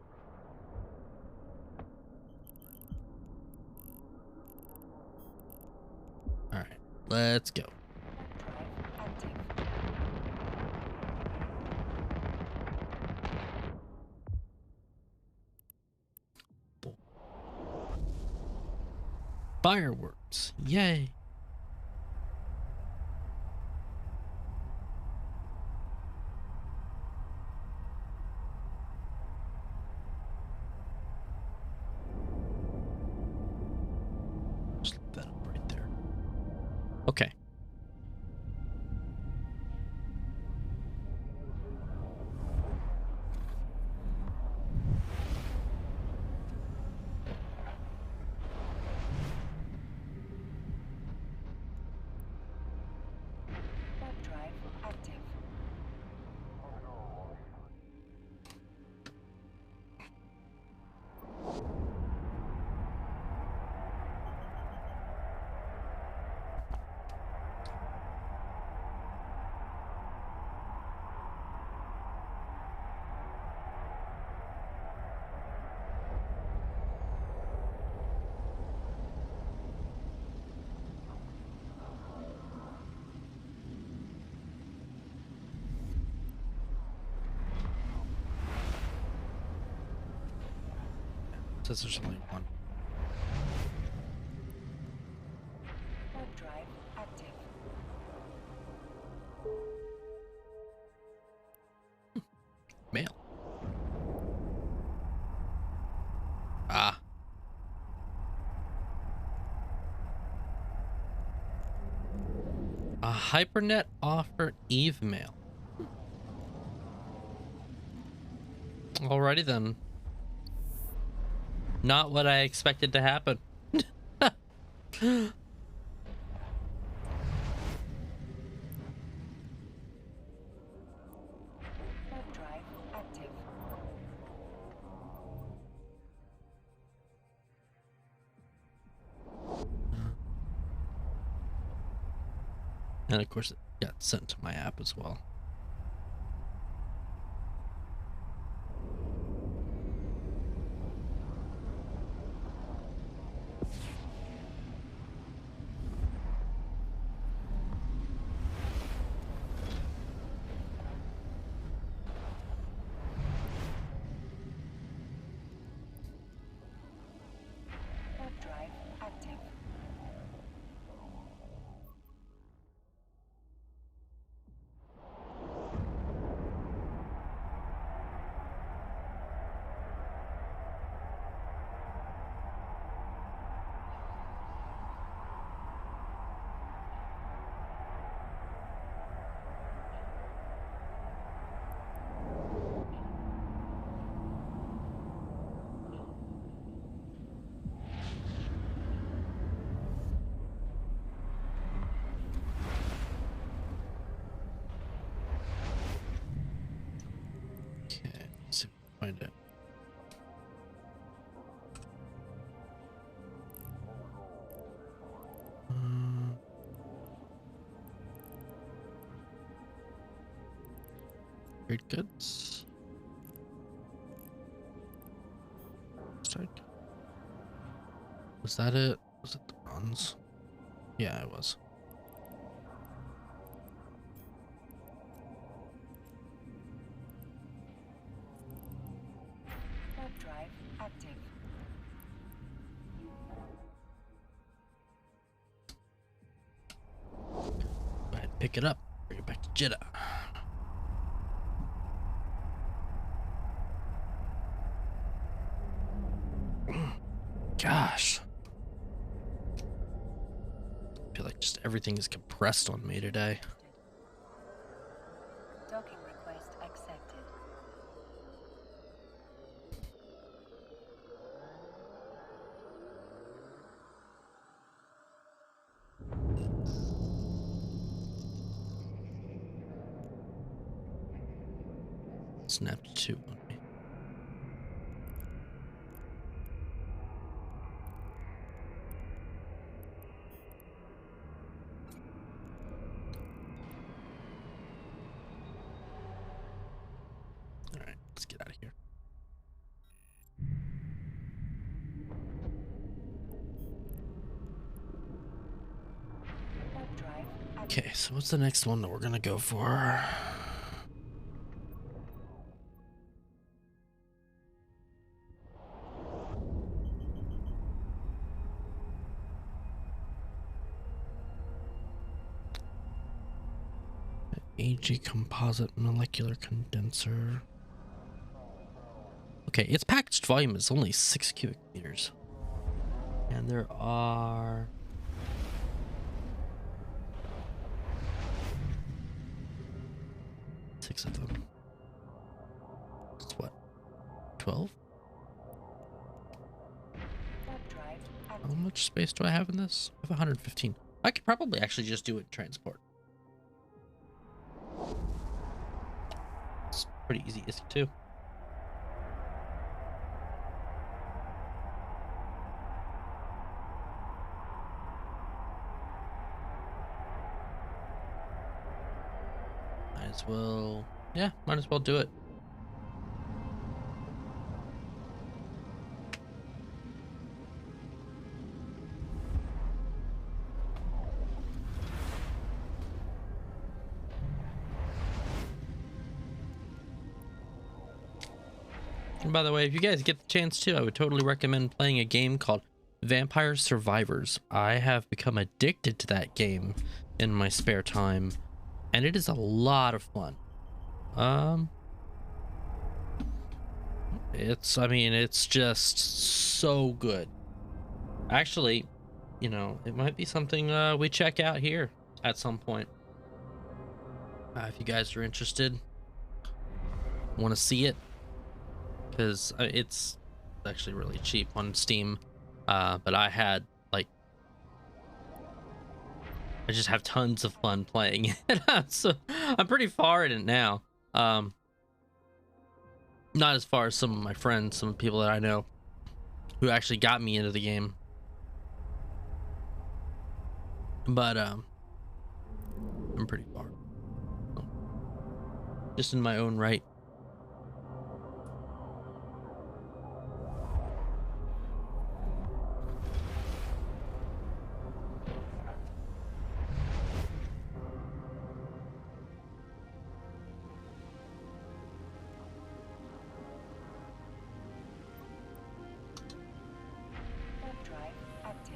All right, let's go. Drive active. Fireworks. Yay. Just leave that up right there. Okay. Warp drive active. Says there's only one. Warp drive active. Mail. Ah. A HyperNet offer Eve mail. Alrighty then. Not what I expected to happen. Warp drive active. And of course it got sent to my app as well. Warp drive active. Okay, let's see if we can find it. Trade goods. Start. Was that it? Was it the bronze? Yeah, it was. Warp drive active. Go ahead, pick it up. Bring it back to Jeddah. Gosh. I feel like just everything is compressed on me today. Docking request accepted. Snapped two on me. All right. let's get out of here. Warp drive active. Okay, so what's the next one that we're gonna go for? AG composite molecular condenser. Okay, its packaged volume is only 6 cubic meters. And there are 6 of them. That's what? 12? Warp drive How active. much space do I have in this? I have 115. I could probably actually just do it in transport. It's pretty easy Isk too. Might as well, yeah, might as well do it. And by the way, if you guys get the chance to, I would totally recommend playing a game called Vampire Survivors. I have become addicted to that game in my spare time, and it is a lot of fun. I mean, it's just so good. Actually, you know, it might be something we check out here at some point. If you guys are interested, want to see it, because it's actually really cheap on Steam. But I had like, I just have tons of fun playing it. So I'm pretty far in it now. Not as far as some of my friends, some people that I know who actually got me into the game. But I'm pretty far. So, just in my own right. Warp drive active.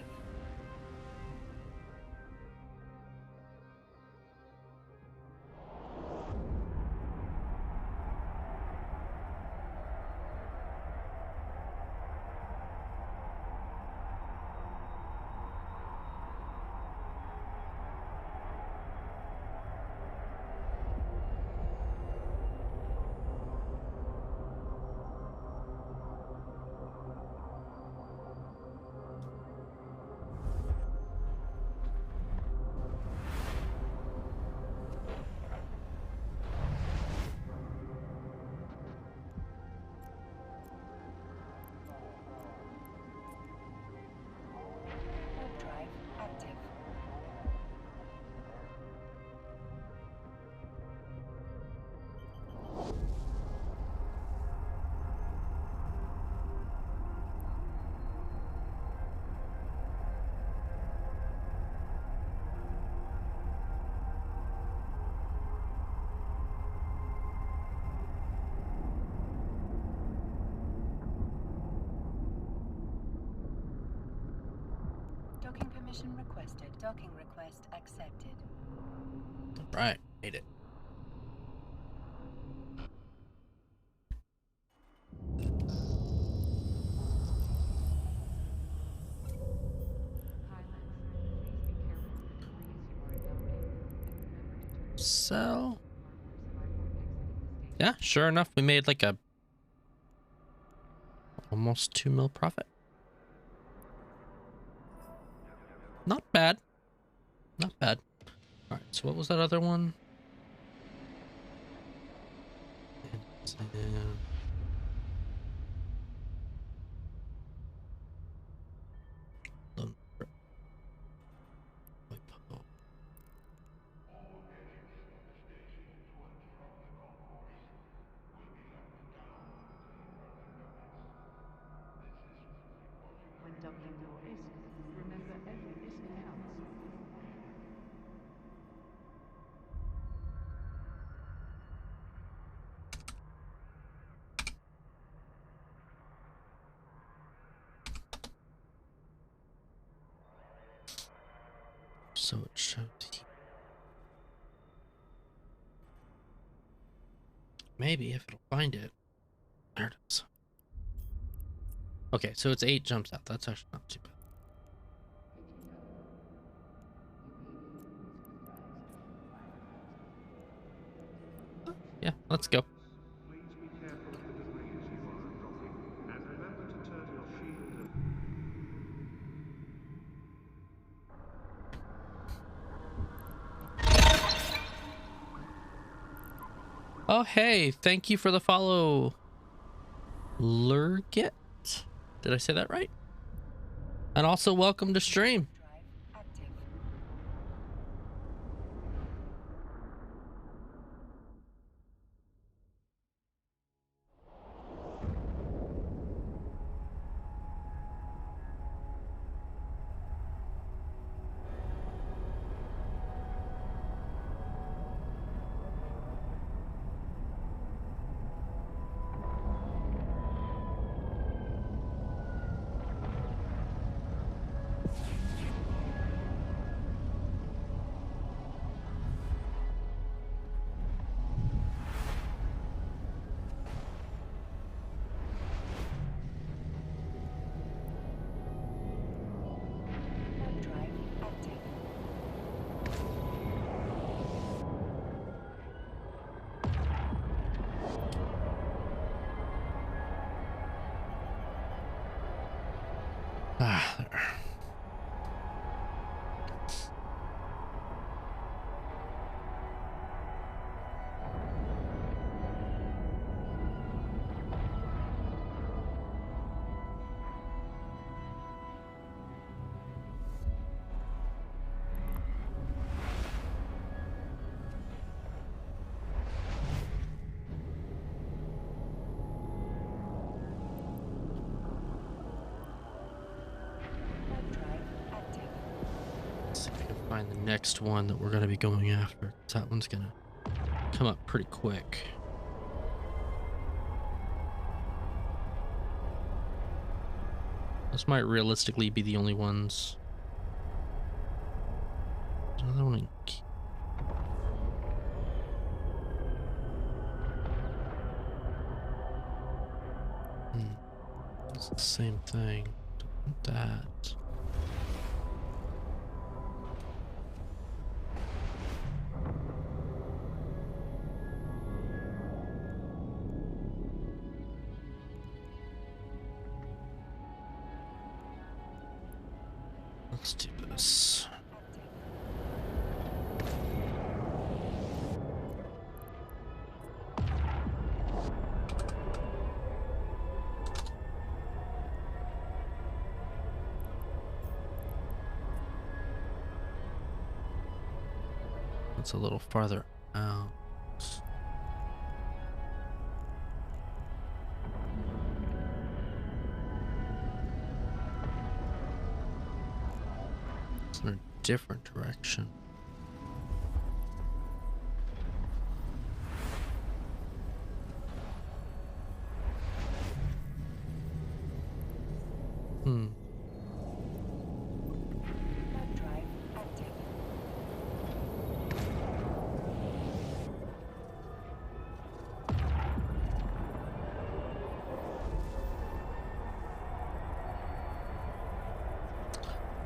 Warp drive active. Docking permission requested. Docking request accepted. Right, made it. Pilots, please be careful of the debris as you are docking, and remember to turn So, hardware exiting the station. yeah, sure enough, we made like a almost 2 mil profit. Not bad. Not bad. All right, so what was that other one? So it shows here. Maybe if it'll find it. There it is. Okay, so it's 8 jumps out. That's actually not too bad. Yeah, let's go. Please be careful of the debris as you are dropping, and remember to turn your shield and... Oh, hey, thank you for the follow. Lurgit? Did I say that right? And also welcome to stream. Drive active. Drive active. Ah, there. Drive active. Let's see if I can find the next one that we're going to be going after. 'Cause that one's going to come up pretty quick. This might realistically be the only ones. There's another one in It's the same thing. Don't want that. Let's do this. It's a little farther out. It's in a different direction. Drive active.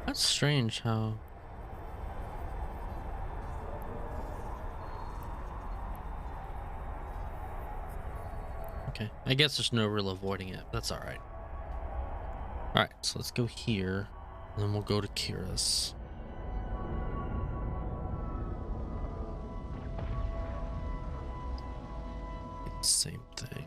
That's strange how... Okay, I guess there's no real avoiding it. That's all right. All right, so let's go here, and then we'll go to Kira's. It's the same thing.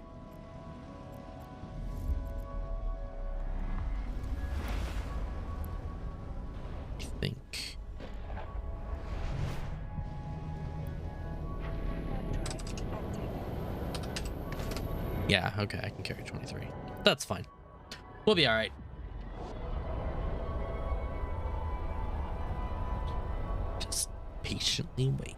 I think. Yeah, okay, I can carry 23. That's fine. We'll be all right. Just patiently wait.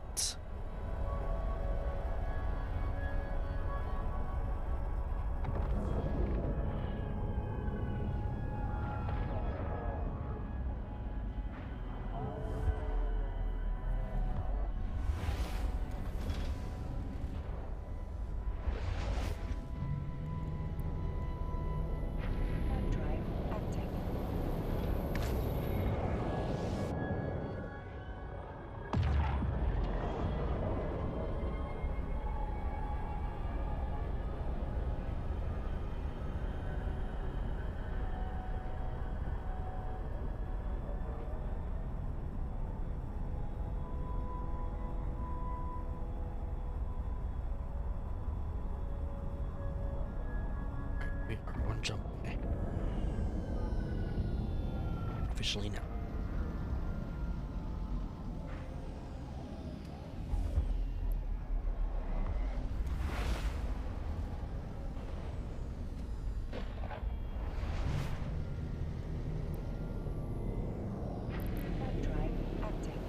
We are one jump away. Officially now. Warp drive active.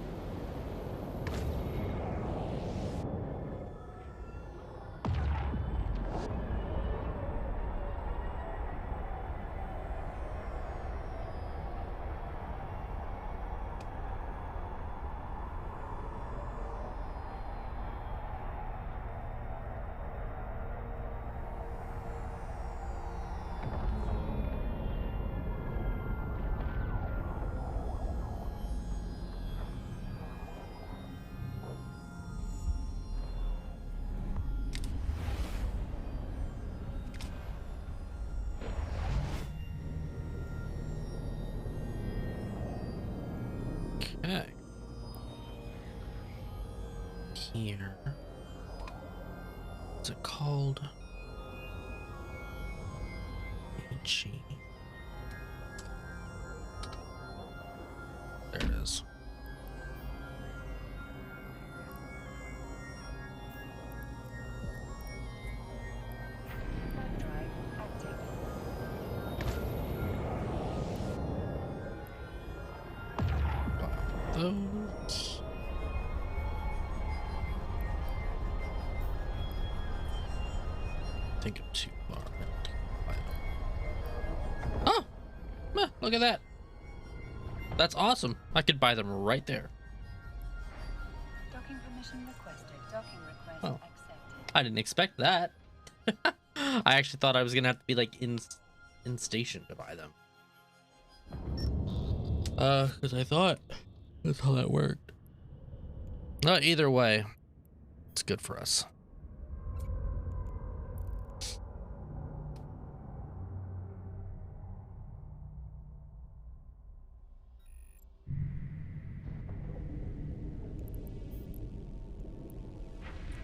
Okay. Here. What's it called? HE. There it is. Warp drive active. Those. I think I'm too far. Oh! Look at that. That's awesome. I could buy them right there. Docking permission requested. Docking request Oh. accepted. I didn't expect that. I actually thought I was gonna have to be like in station to buy them. Because I thought that's how that worked. Either way, it's good for us.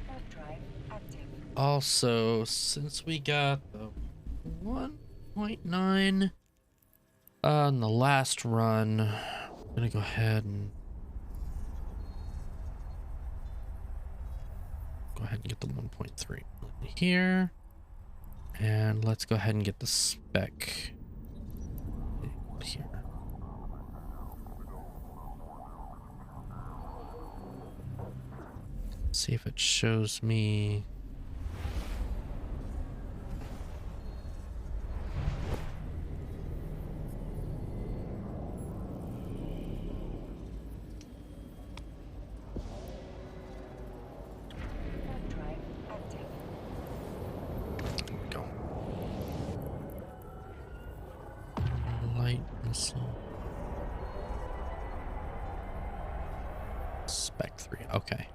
Warp drive active. Also, since we got the 1.9 on the last run, I'm gonna go ahead and get the 1.3 here, and let's go ahead and get the spec here. See if it shows me. Warp drive active. There we go. Light missile. Spec 3. Okay.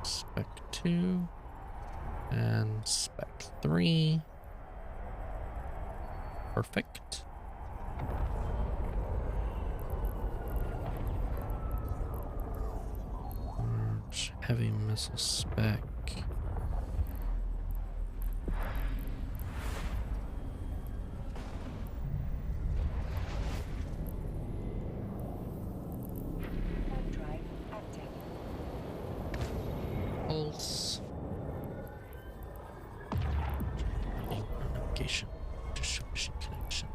Spec 2 and spec 3. Perfect. Large heavy missile spec. Warp drive active. Pulse. Navigation. Distribution connection.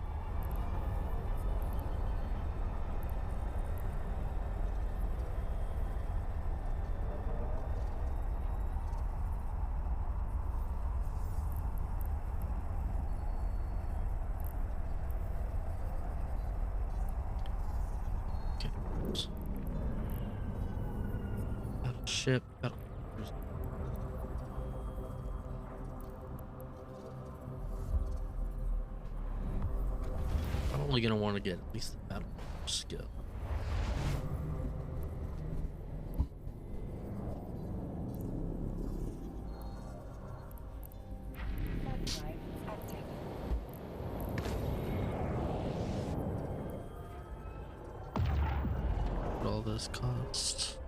Okay. Battleship. Probably gonna want to get at least the battle skill. Warp drive active. What all this cost?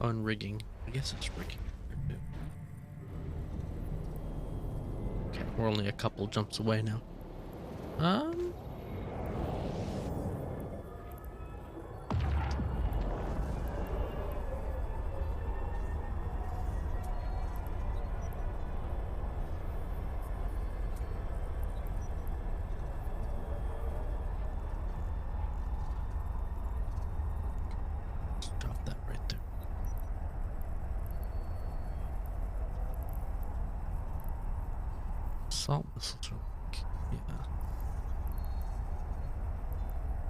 On rigging. I guess it's rigging. Okay, we're only a couple jumps away now. Drop that right there. Salt missiles are weak. Yeah.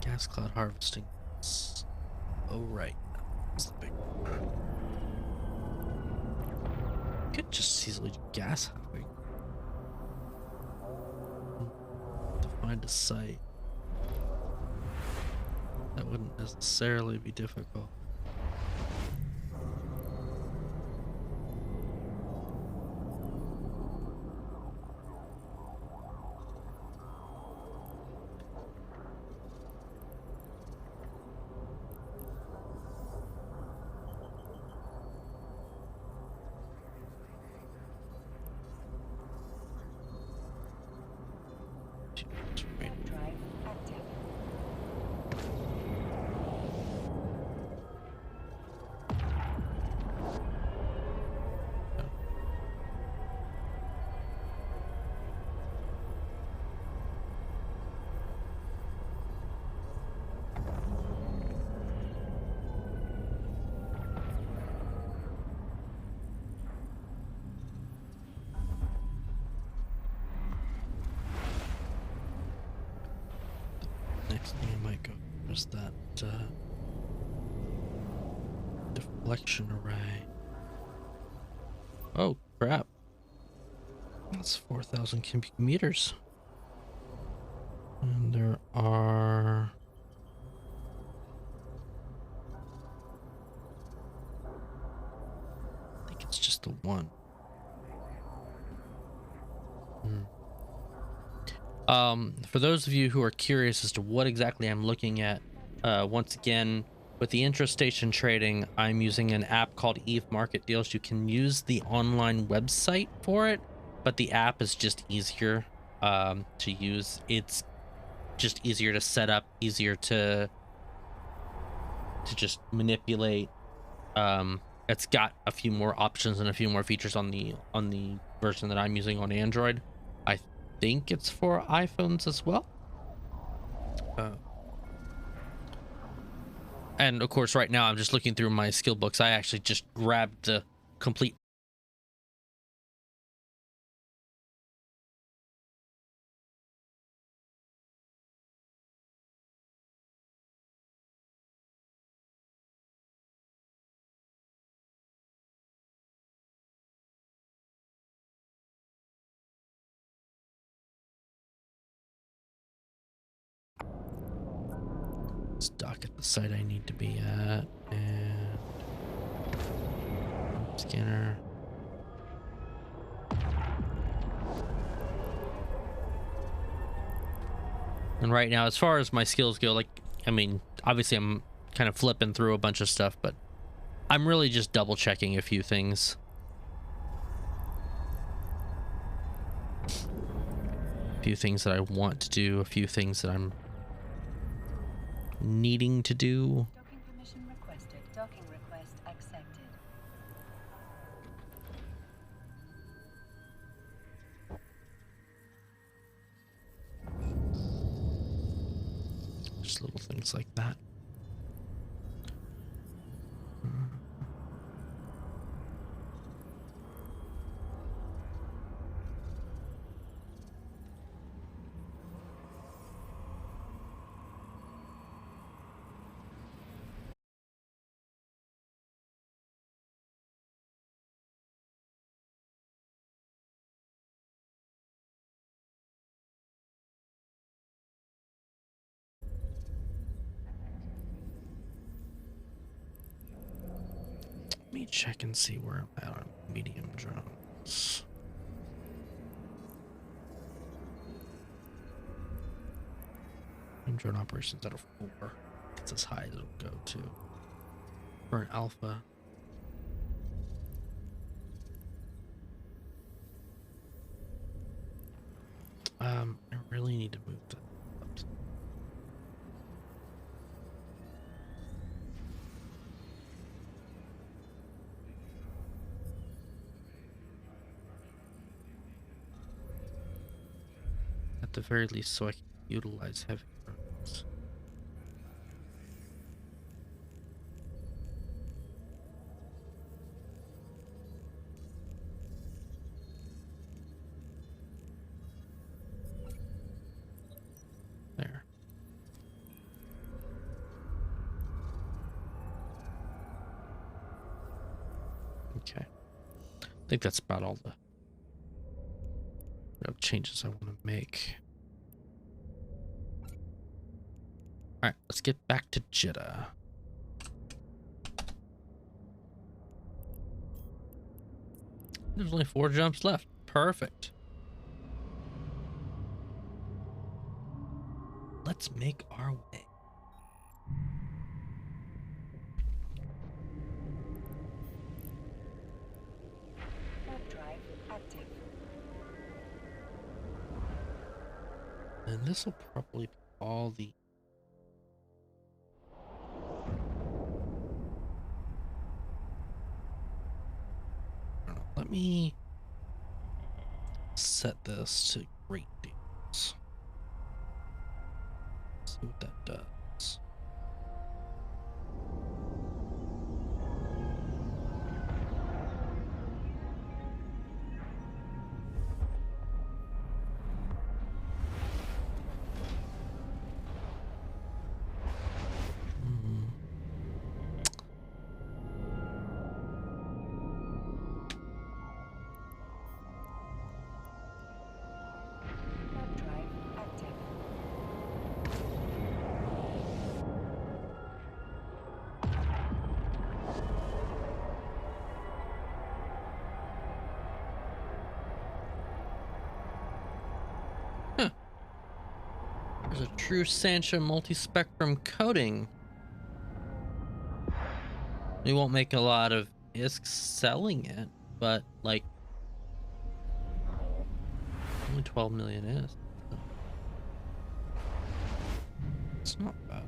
Gas cloud harvesting. Oh, right. That's the big one. Could just easily do gas hopping. To find a site. That wouldn't necessarily be difficult. Warp drive active. Next thing I might go is that deflection array. Oh crap! That's 4,000 cubic meters. And there are. I think it's just the one. For those of you who are curious as to what exactly I'm looking at, once again, with the intrastation trading, I'm using an app called Eve Market Deals. You can use the online website for it, but the app is just easier to use. It's just easier to set up, easier to just manipulate. It's got a few more options and a few more features on the version that I'm using on Android. I think it's for iPhones as well. And of course, right now I'm just looking through my skill books. I actually just grabbed the complete. Stock at the site I need to be at, and scanner. And right now, as far as my skills go, like, I mean, obviously I'm kind of flipping through a bunch of stuff, but I'm really just double checking a few things. A few things that I want to do, a few things that I'm needing to do. Docking permission requested. Docking request accepted. Just little things like that. Let me check and see where I'm at on medium drones. Medium drone operations out of 4. It's as high as it'll go to. For an alpha. I really need to move that up. At the very least, so I can utilize heavy roads. There. Okay. I think that's about all the changes I want to make. All right, let's get back to Jeddah. There's only 4 jumps left. Perfect. Let's make our way. Warp drive active. And this will probably be all the... I don't know. Let me set this to great deals. See what that does. Warp drive active. There's a true Sancha multi-spectrum coating. We won't make a lot of Isk selling it, but like only 12 million is. It's not bad.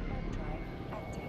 Warp drive active.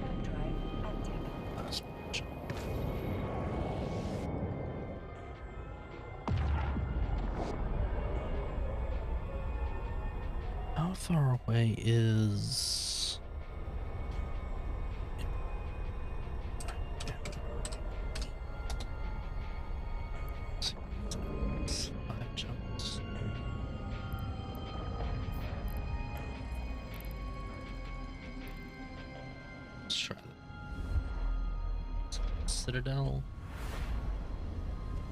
Warp drive active. Last bunch. How far away is... Let's see. 5 jumps. Let's try that. Citadel.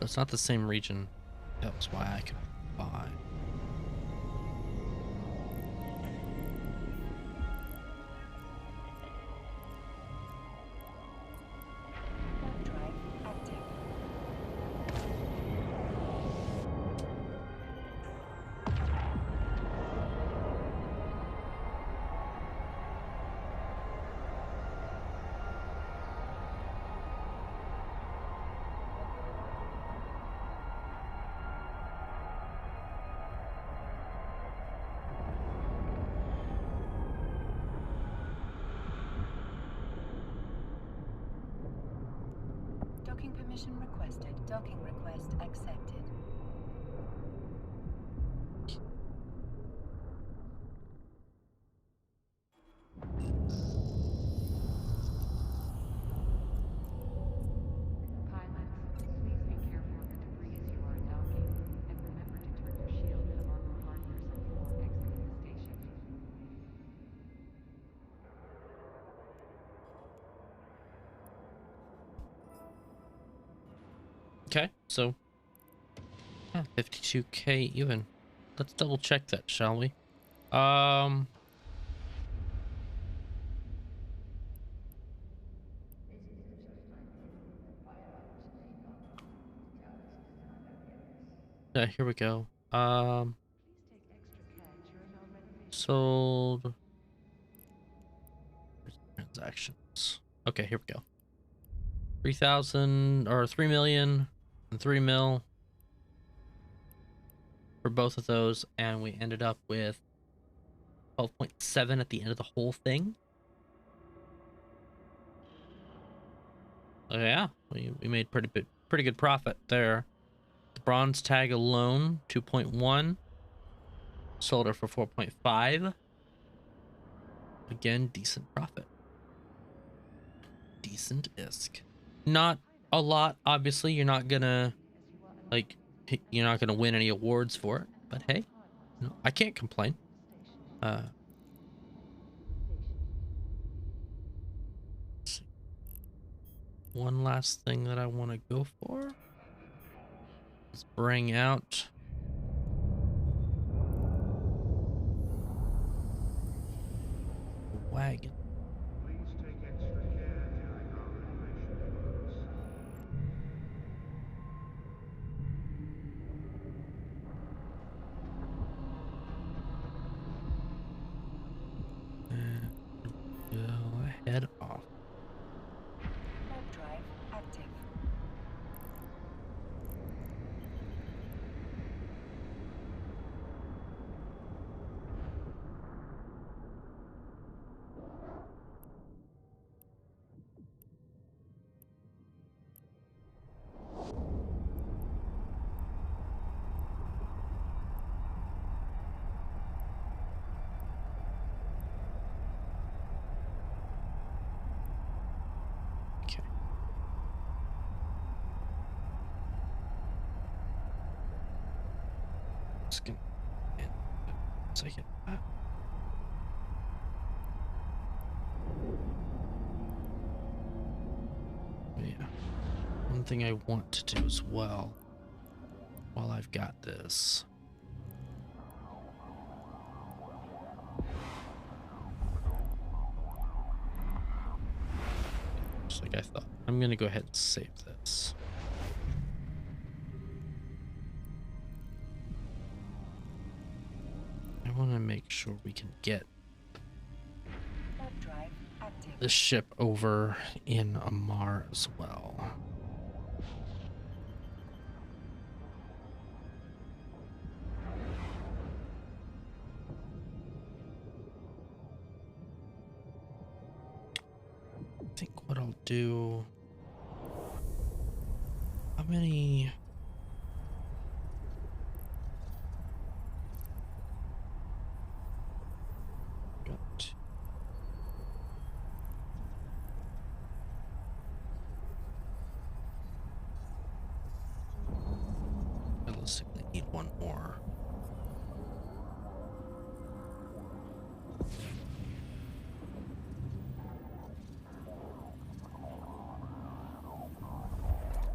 It's not the same region. That was why I could buy. Warp drive active. Docking permission requested. Docking request accepted. Pilots, please be careful of the debris as you are docking, and remember to Okay, so 52k even. Let's double check that, shall we? Yeah, here we go. Please take extra care during our renovation. Sold transactions. Okay, here we go. 3,000 or 3 million and 3 mil for both of those, and we ended up with 12.7 at the end of the whole thing. So yeah, we made pretty good profit there. The bronze tag alone, 2.1. Sold her for 4.5. Again, decent profit. Decent Isk. Not a lot, obviously. You're not gonna you're not gonna win any awards for it, but hey, no, I can't complain. Let's see. One last thing that I want to go for is bring out the wagon. Please take extra care during our renovation efforts. And go head off. Warp drive active. Okay. Just gonna so I get that. Yeah. One thing I want to do as well, while I've got this, just like I thought, I'm gonna go ahead and save this. I want to make sure we can get Warp drive active. the ship over in Amar as well. I think what I'll do, how many, got, realistically need one more.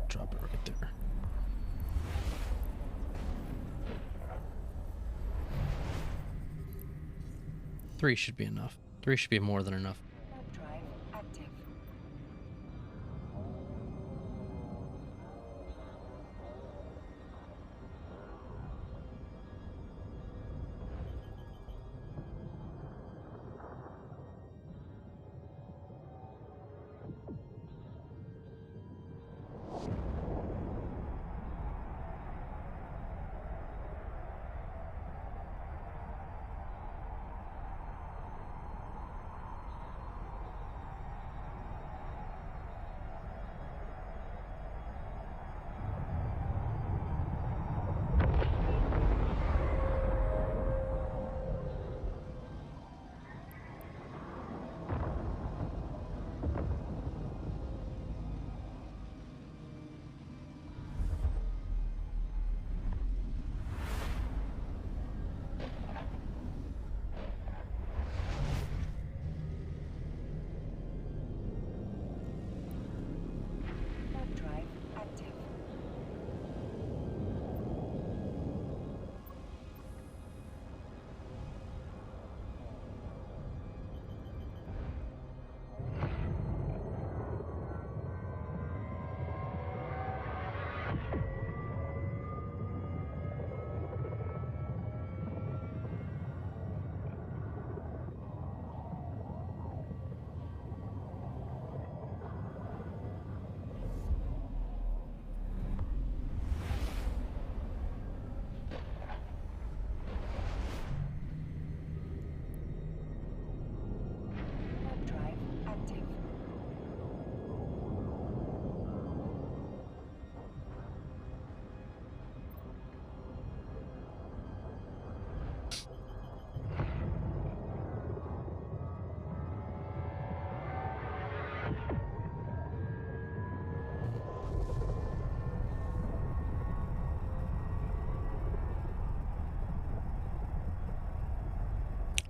Drop it right there. Three should be enough. Three should be more than enough. Warp drive active.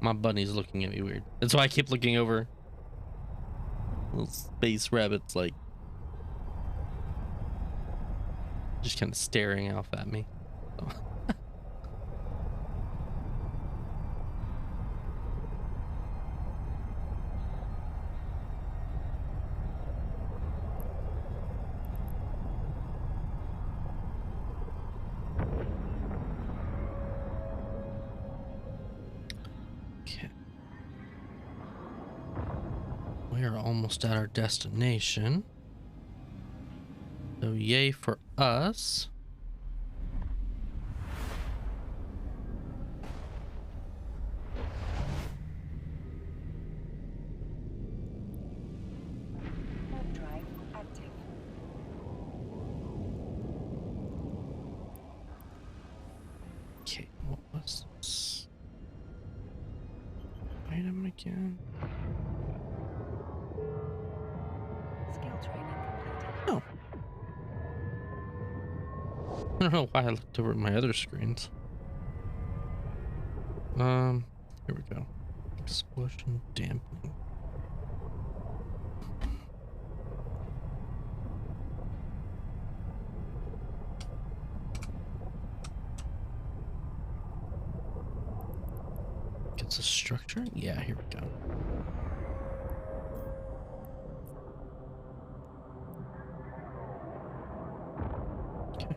My bunny's looking at me weird. That's why I keep looking over. Little space rabbit's like just kind of staring off at me. So. Okay. We are almost at our destination. So yay for us. Warp drive active. Okay, what was this item again? Skill training completed. Oh. I don't know why I looked over at my other screens. Here we go. Explosion dampening. Gets a structure? Yeah, here we go. Okay.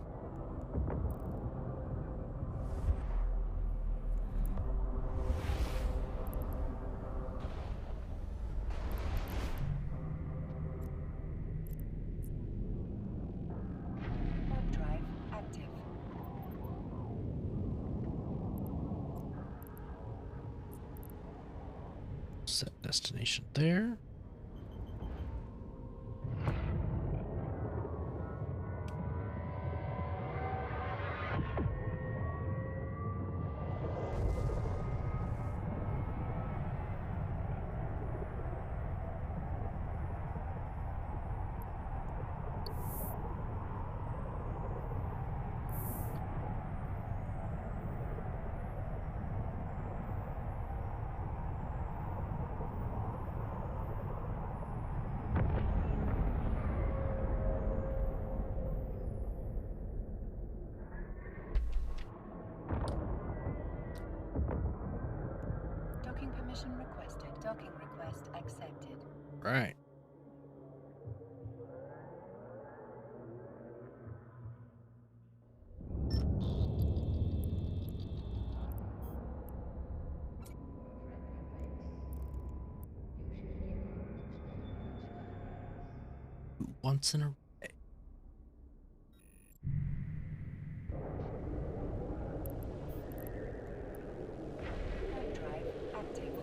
Warp drive active. Set destination there. Docking permission requested. Docking request accepted. Right. Once in a Warp drive active.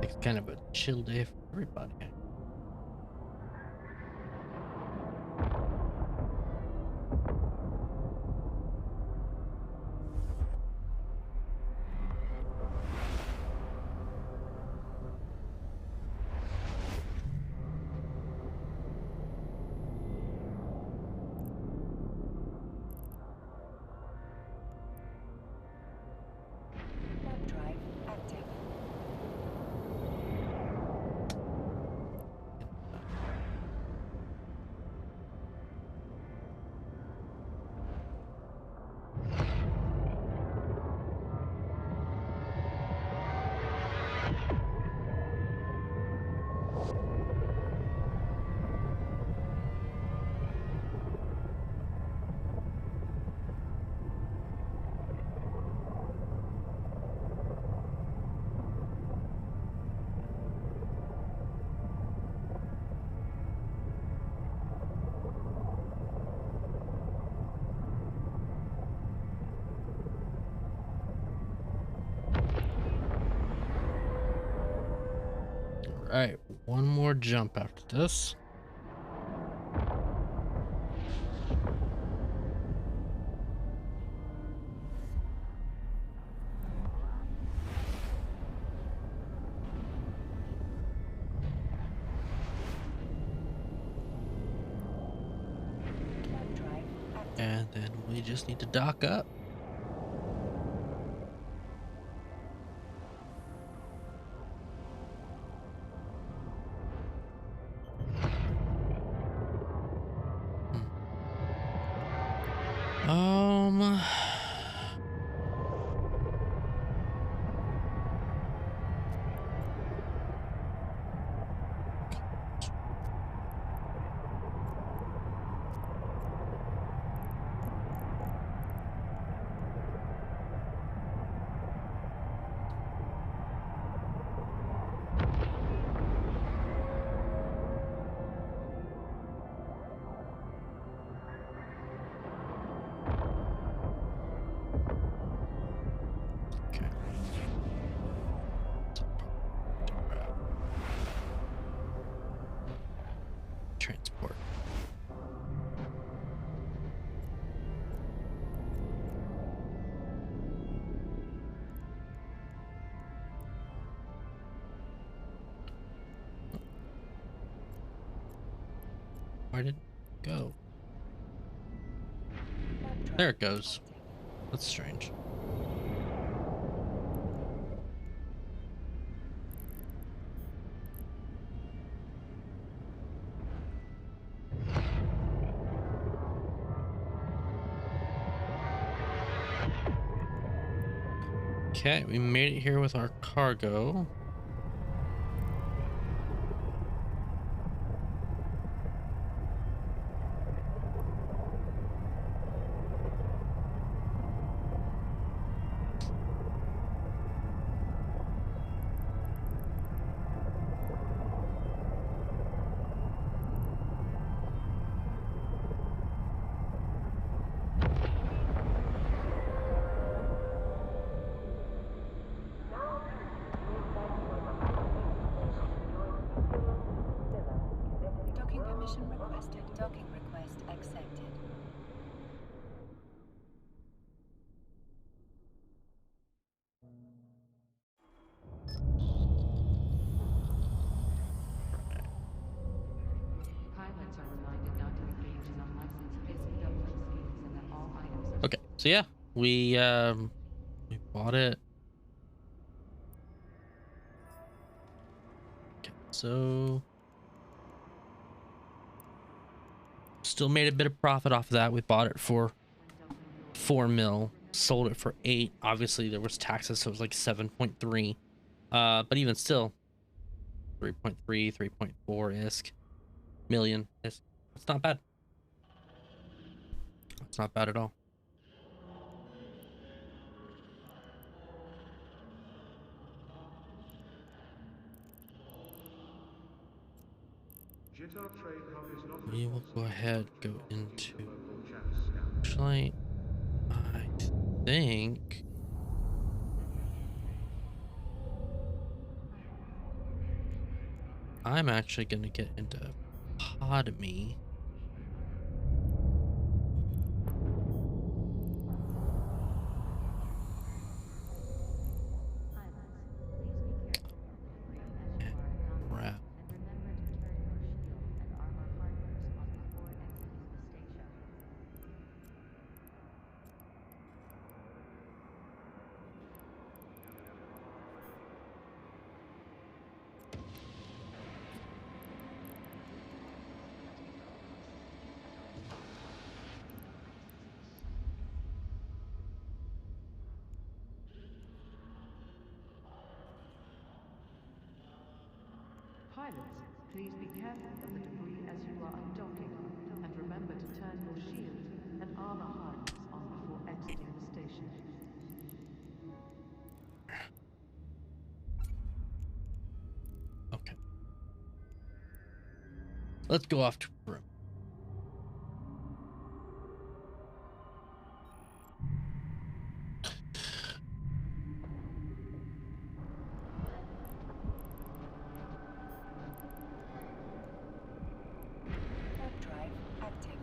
It's kind of a chill day for everybody. Warp drive active. All right, one more jump after this. Warp drive active. And then we just need to dock up. Um, okay. Transport. Where did it go? Warp drive There it goes. active. That's strange. Okay, we made it here with our cargo. Docking permission requested. Docking request accepted. Pilots are reminded not to engage in unlicensed ISK doubling schemes and that all items are Okay, so yeah, we bought it. Okay, so still made a bit of profit off of that. We bought it for 4 mil, sold it for 8. Obviously there was taxes, so it was like 7.3. But even still, 3.3, 3.4 isk million isk. It's not bad. It's not bad at all. Jitar Trade Hub is not We will go responsible ahead, for go locking into the local chat scam. actually, I think I'm actually going to get into Potomy. Crap. And remember to turn your shield and armor hardeners on before exiting the station. Pilots, please be careful of the debris as you are undocking, and remember to turn your shield and armor harness on before exiting the station. Okay. Let's go off to room. Warp drive active.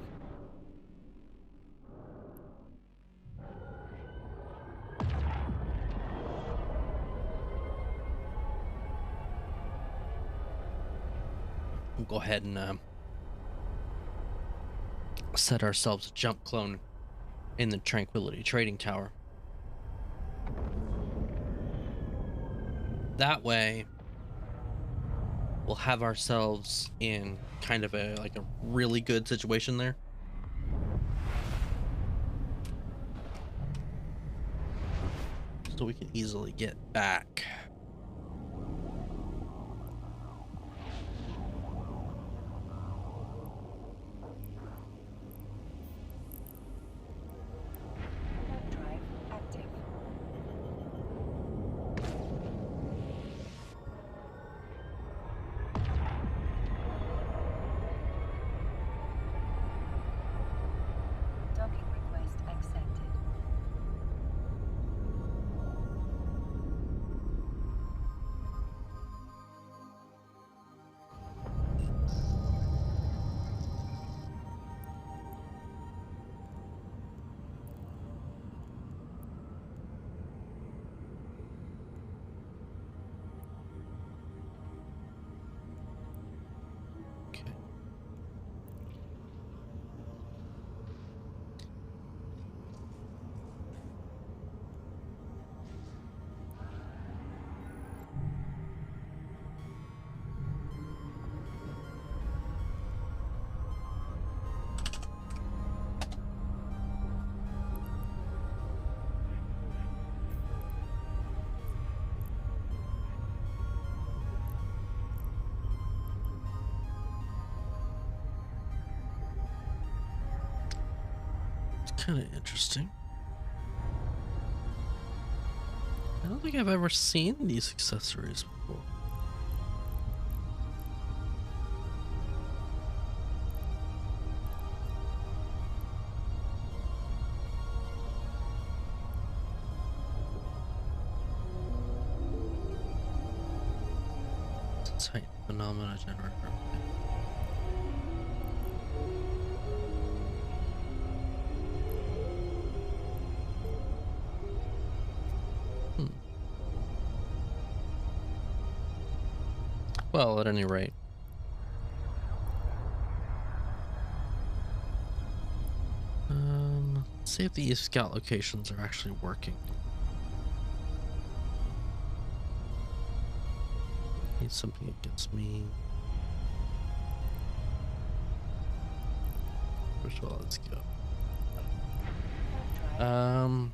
We'll go ahead and set ourselves a jump clone in the Tranquility Trading Tower. That way, we'll have ourselves in kind of a really good situation there. So we can easily get back. Warp drive active. Docking request accepted. Okay. It's kind of interesting. I don't think I've ever seen these accessories before. Titan phenomena generator. Hmm. Well, at any rate. Let's see if the scout locations are actually working. Need something against me. First of all, let's go. Warp drive.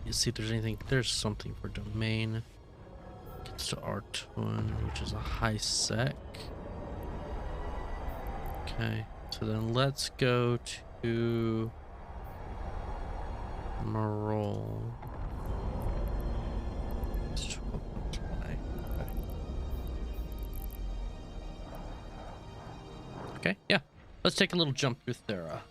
You see if there's anything. There's something for domain. Gets to R1, which is a high sec. Okay, so then let's go to Marol. Okay, yeah. Let's take a little jump through Thera.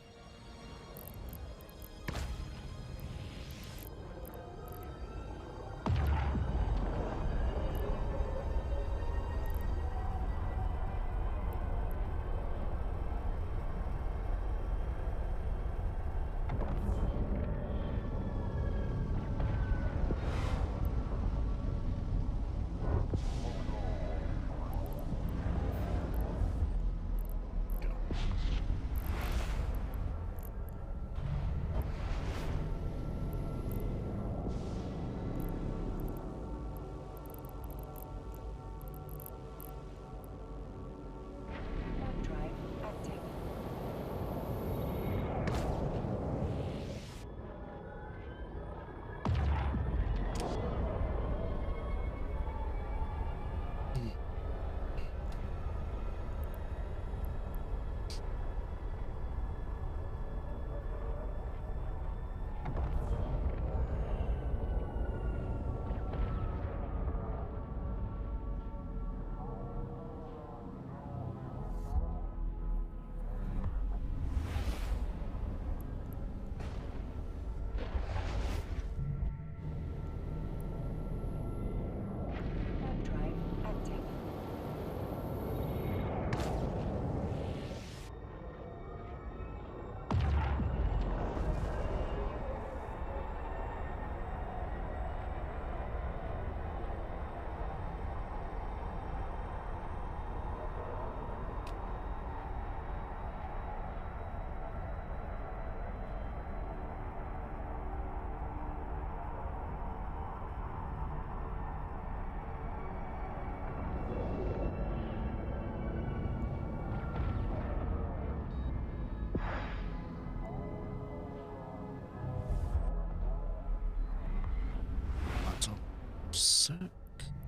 sec. Warp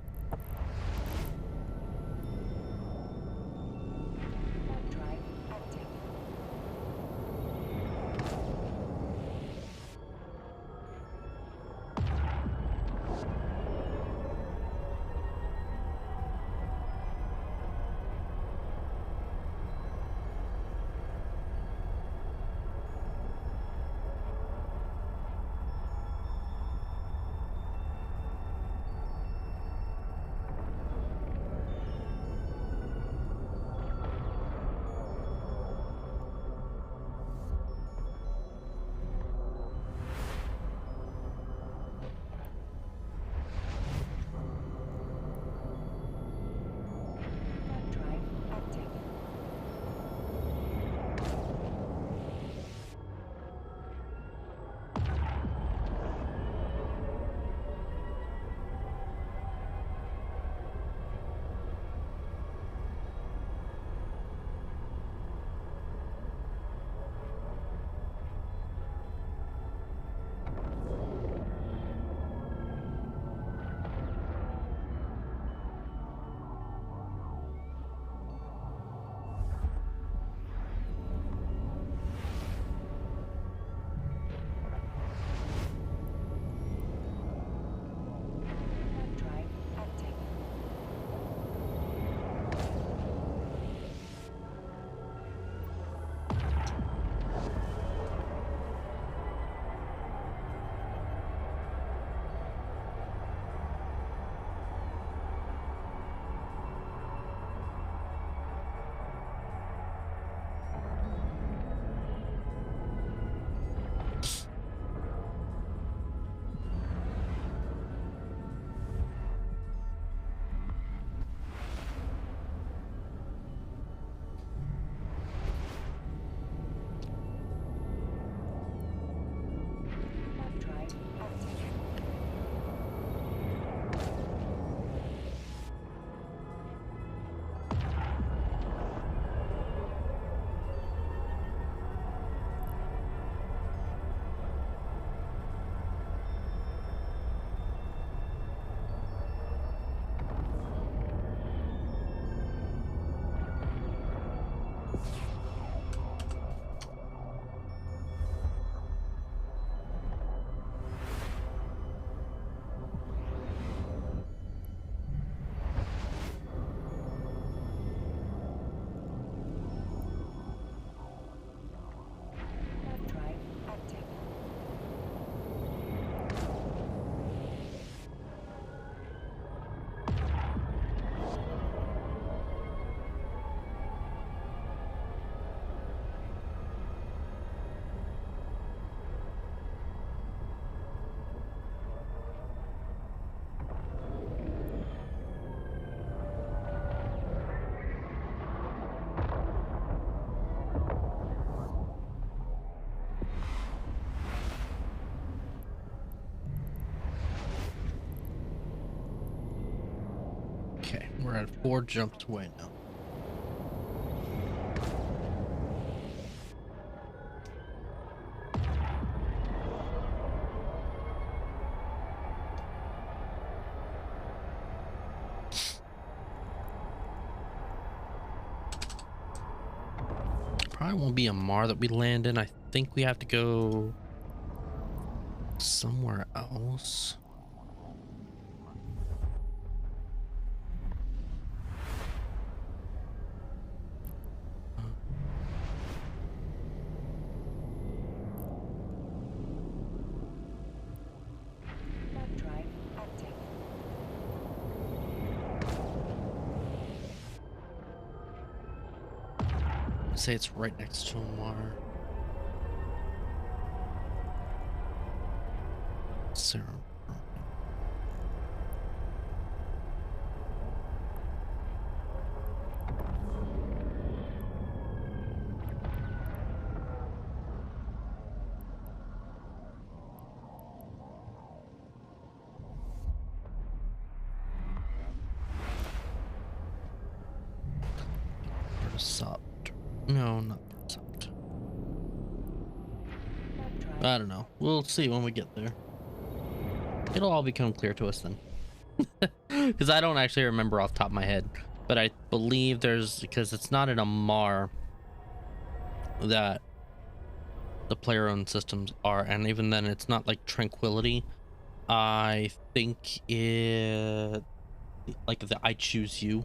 drive active. Warp drive active. Warp drive active. Warp drive active. Warp drive active. Okay, we're at 4 jumps away now. Probably won't be a Mar that we land in. I think we have to go somewhere else. Warp drive active. Say it's right next to a Mar. Sarah. Soft. No, not soft. Warp drive I don't know. We'll see when we get there. It'll all become clear to us then. because I don't actually remember off the top of my head, but I believe there's, because it's not in a MAR that the player owned systems are, and even then it's not like Tranquility. I think it like the I Choose You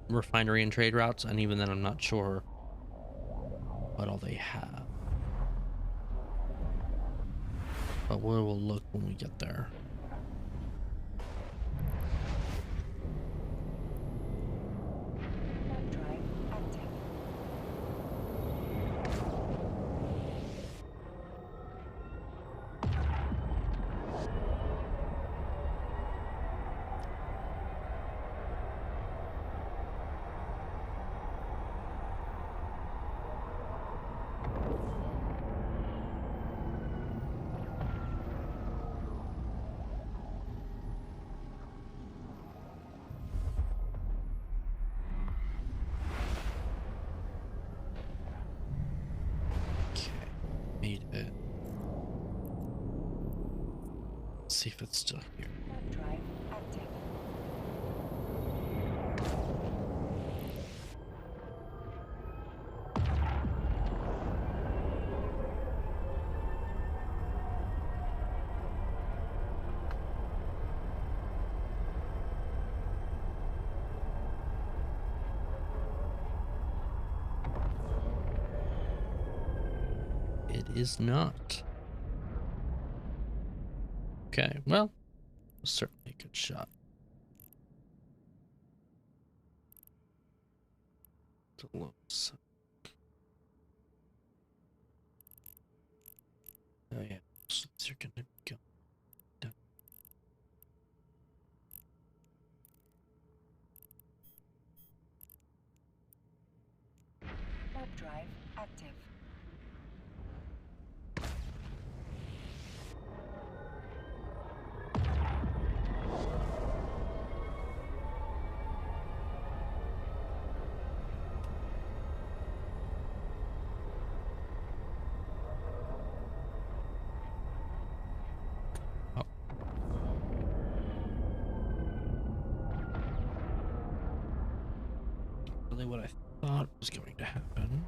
refinery and trade routes, and even then I'm not sure what all they have, but we will look when we get there. Warp drive active. Okay, made it. Let's see if it's still here. Warp drive active. It is not. Okay, well, certainly a good shot. Close. Oh yeah, so you're gonna go down. Warp drive active. Oh. Really what I thought was going to happen.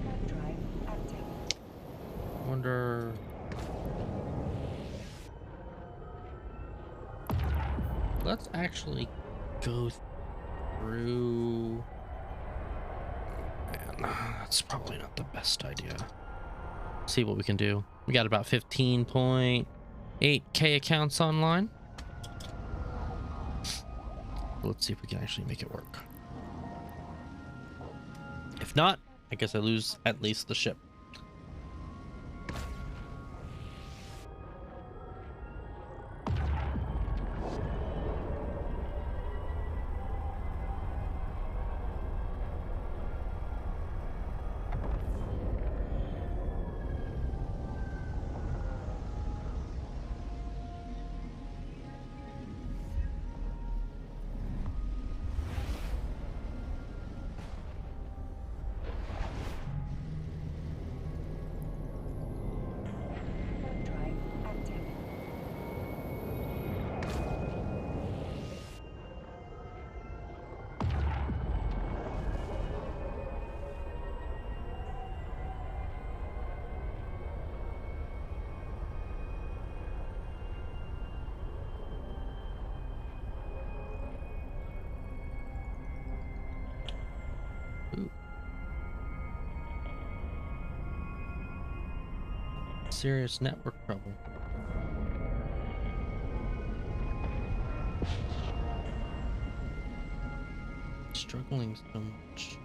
Warp drive active. Wonder. Let's actually go through. Man, that's probably not the best idea. See what we can do. We got about 15.8K accounts online. Let's see if we can actually make it work. If not, I guess I lose at least the ship. Warp drive active. Ooh. Serious network trouble. Struggling so much.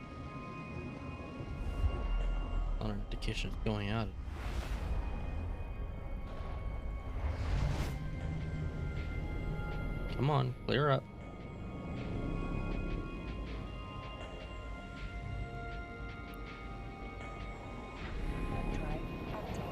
On an indication it's going out. Come on, clear up. Warp drive active.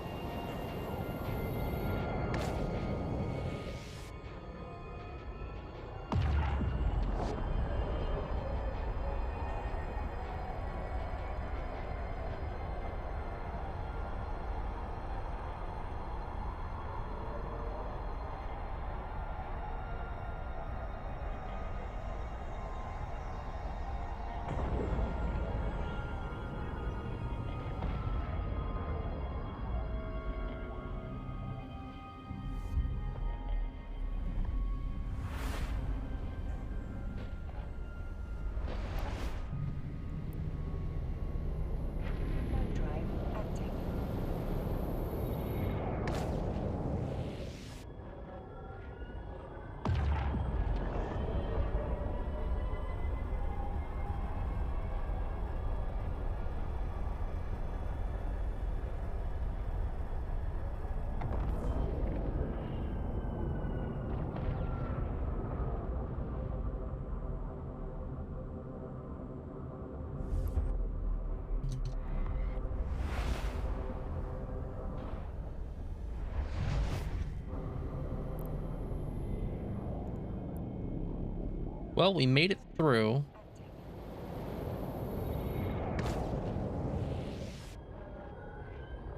Well, we made it through.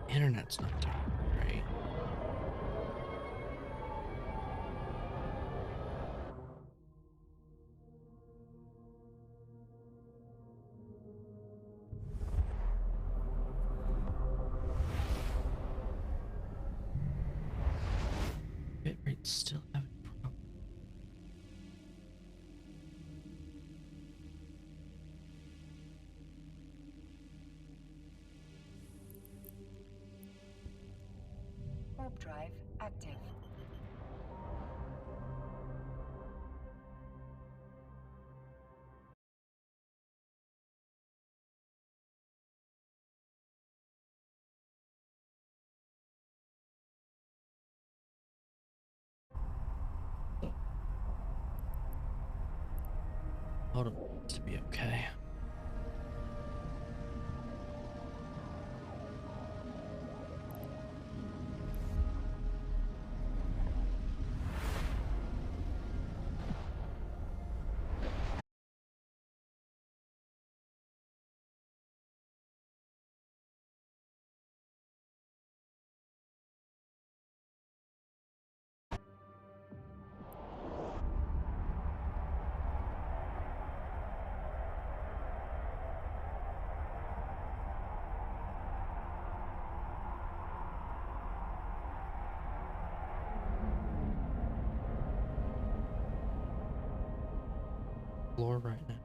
Internet's not doing great. Bitrate's still having problems. Warp drive active. Hold on, to be okay. Floor right now.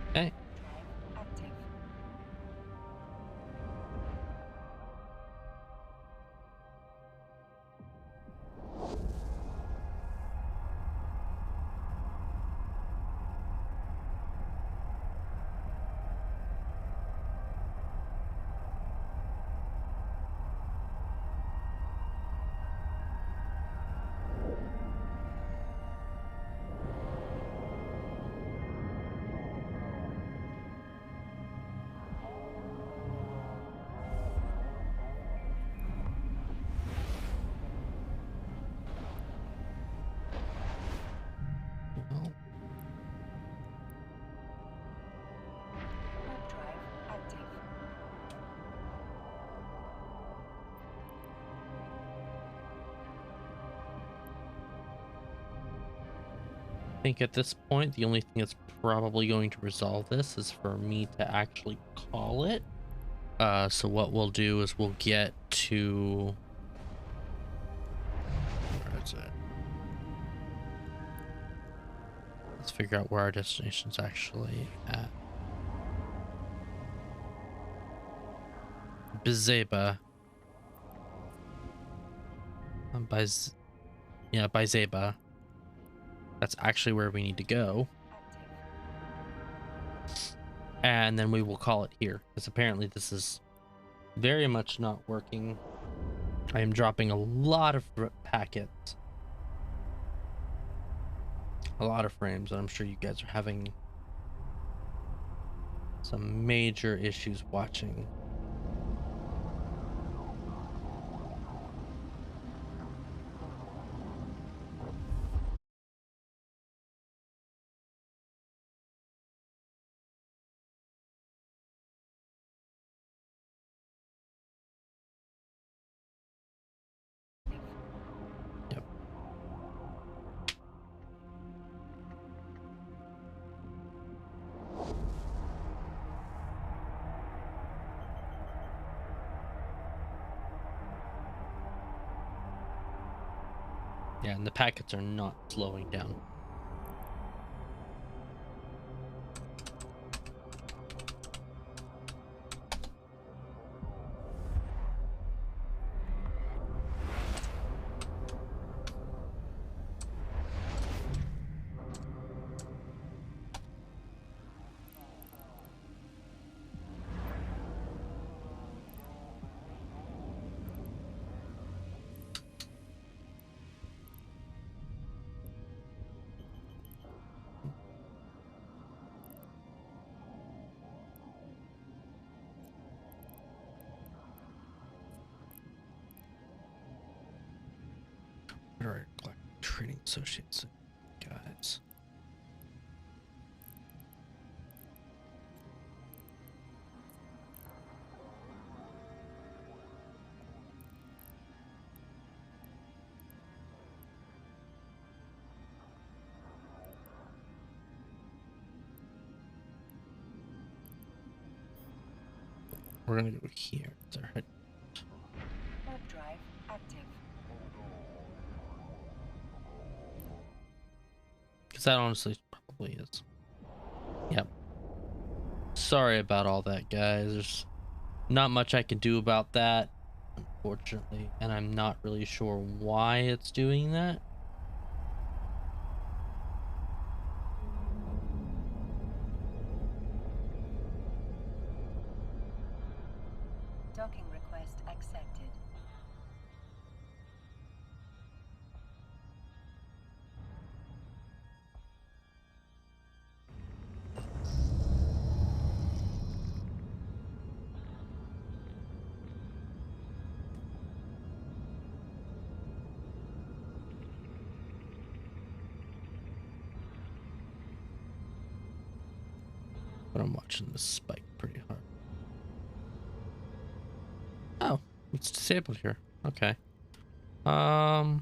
Okay. Active. Well, Warp drive active. I think at this point, the only thing that's probably going to resolve this is for me to actually call it. So what we'll do is we'll get to... Where is it? Let's figure out where our destination's actually at. Bizeba. By Zeba. That's actually where we need to go. And then we will call it here, because apparently this is very much not working. I am dropping a lot of packets. A lot of frames, and I'm sure you guys are having some major issues watching. Yep. Yeah, and the packets are not slowing down. Trading associates, guys. We're gonna go here. There. Warp drive active. Because that honestly probably is. Yep. Sorry about all that, guys. There's not much I can do about that, unfortunately, and I'm not really sure why it's doing that. Docking request accepted. But I'm watching this spike pretty hard. Oh, it's disabled here. Okay. Well,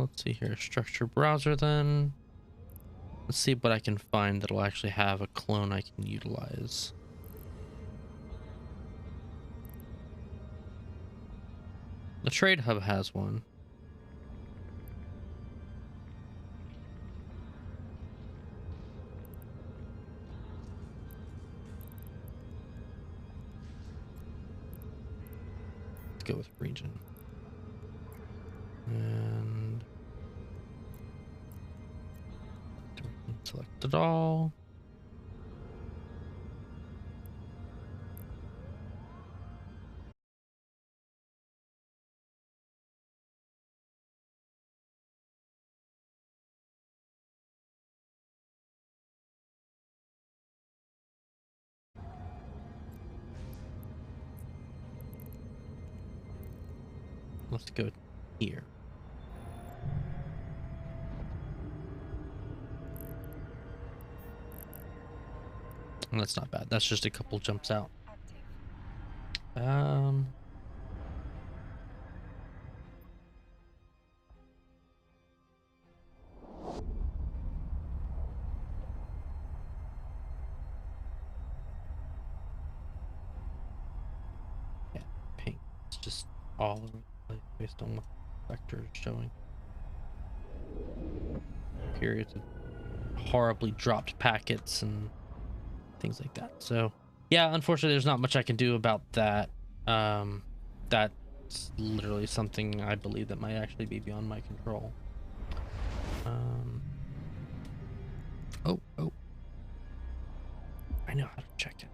let's see here. Structure browser then. Let's see what I can find that'll actually have a clone I can utilize. The trade hub has one. Let's go with region. And select it all. Let's go here. And that's not bad. That's just a couple jumps out. Active. Yeah, pink. It's just all over the place based on what the vector is showing. Periods of horribly dropped packets and things like that. So yeah, unfortunately there's not much I can do about that. That's literally something I believe that might actually be beyond my control. Oh, I know how to check it.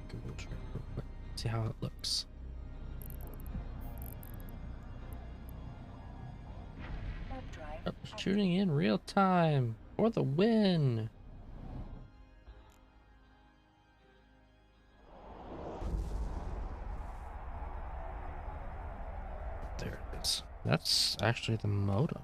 Google check real quick. See how it looks. Warp drive Oh, active. shooting in real time for the win. There it is. That's actually the modem.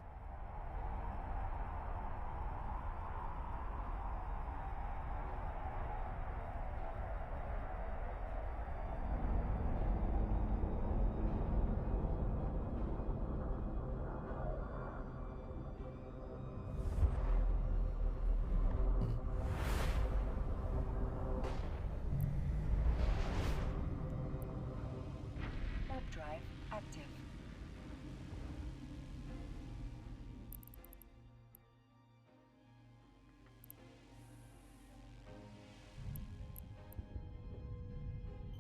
Warp drive active.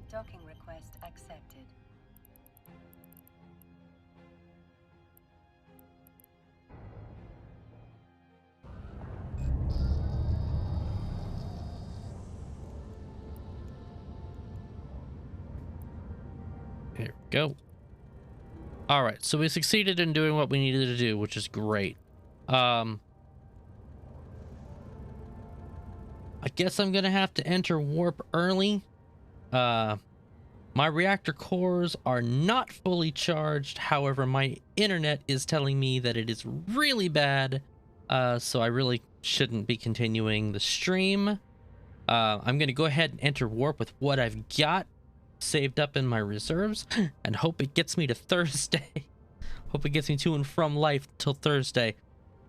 Docking request accepted. Go. All right, so we succeeded in doing what we needed to do, which is great. I guess I'm gonna have to enter warp early. My reactor cores are not fully charged. However, my internet is telling me that it is really bad. So I really shouldn't be continuing the stream. I'm gonna go ahead and enter warp with what I've got saved up in my reserves and hope it gets me to Thursday. Hope it gets me to and from life till Thursday.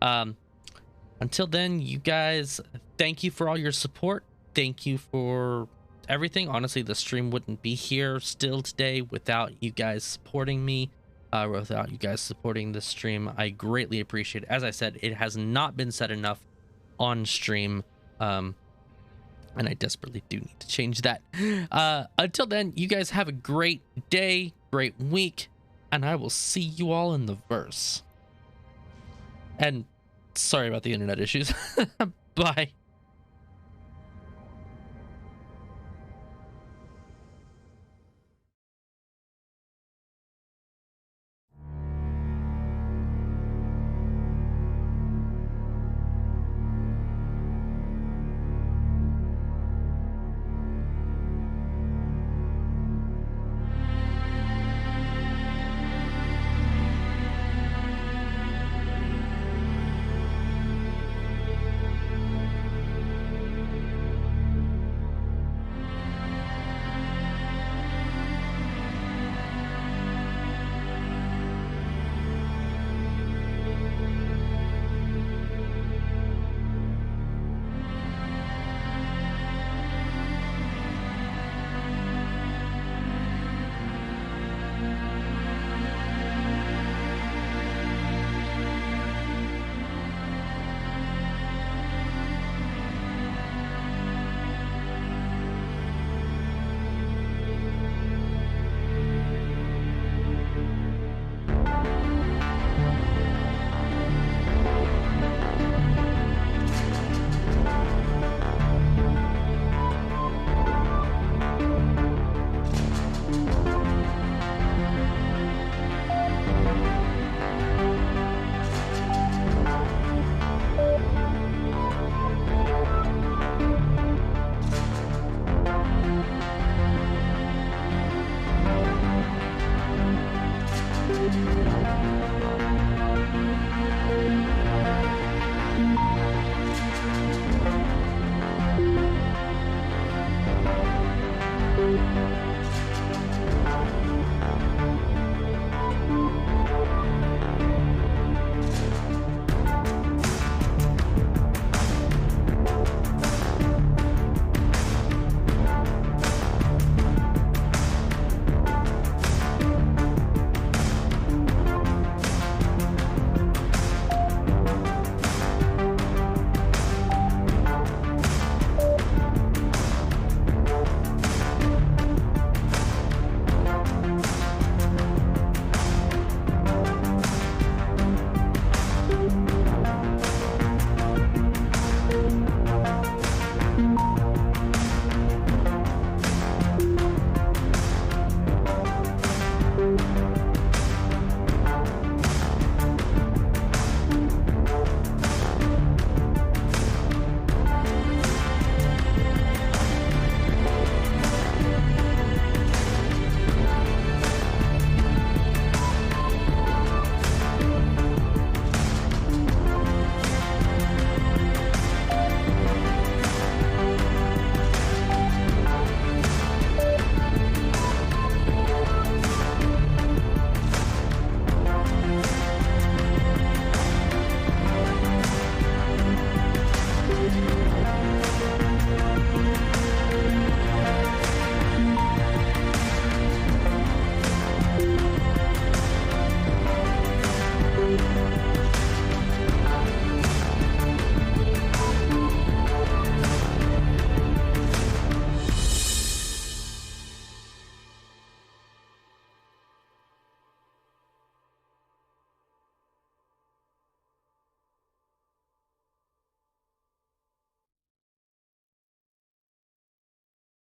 Until then, you guys, thank you for all your support. Thank you for everything. Honestly, the stream wouldn't be here still today without you guys supporting me, without you guys supporting the stream. I greatly appreciate it. As I said, it has not been said enough on stream. And I desperately do need to change that. Until then, you guys have a great day, great week, and I will see you all in the verse. And sorry about the internet issues. Bye.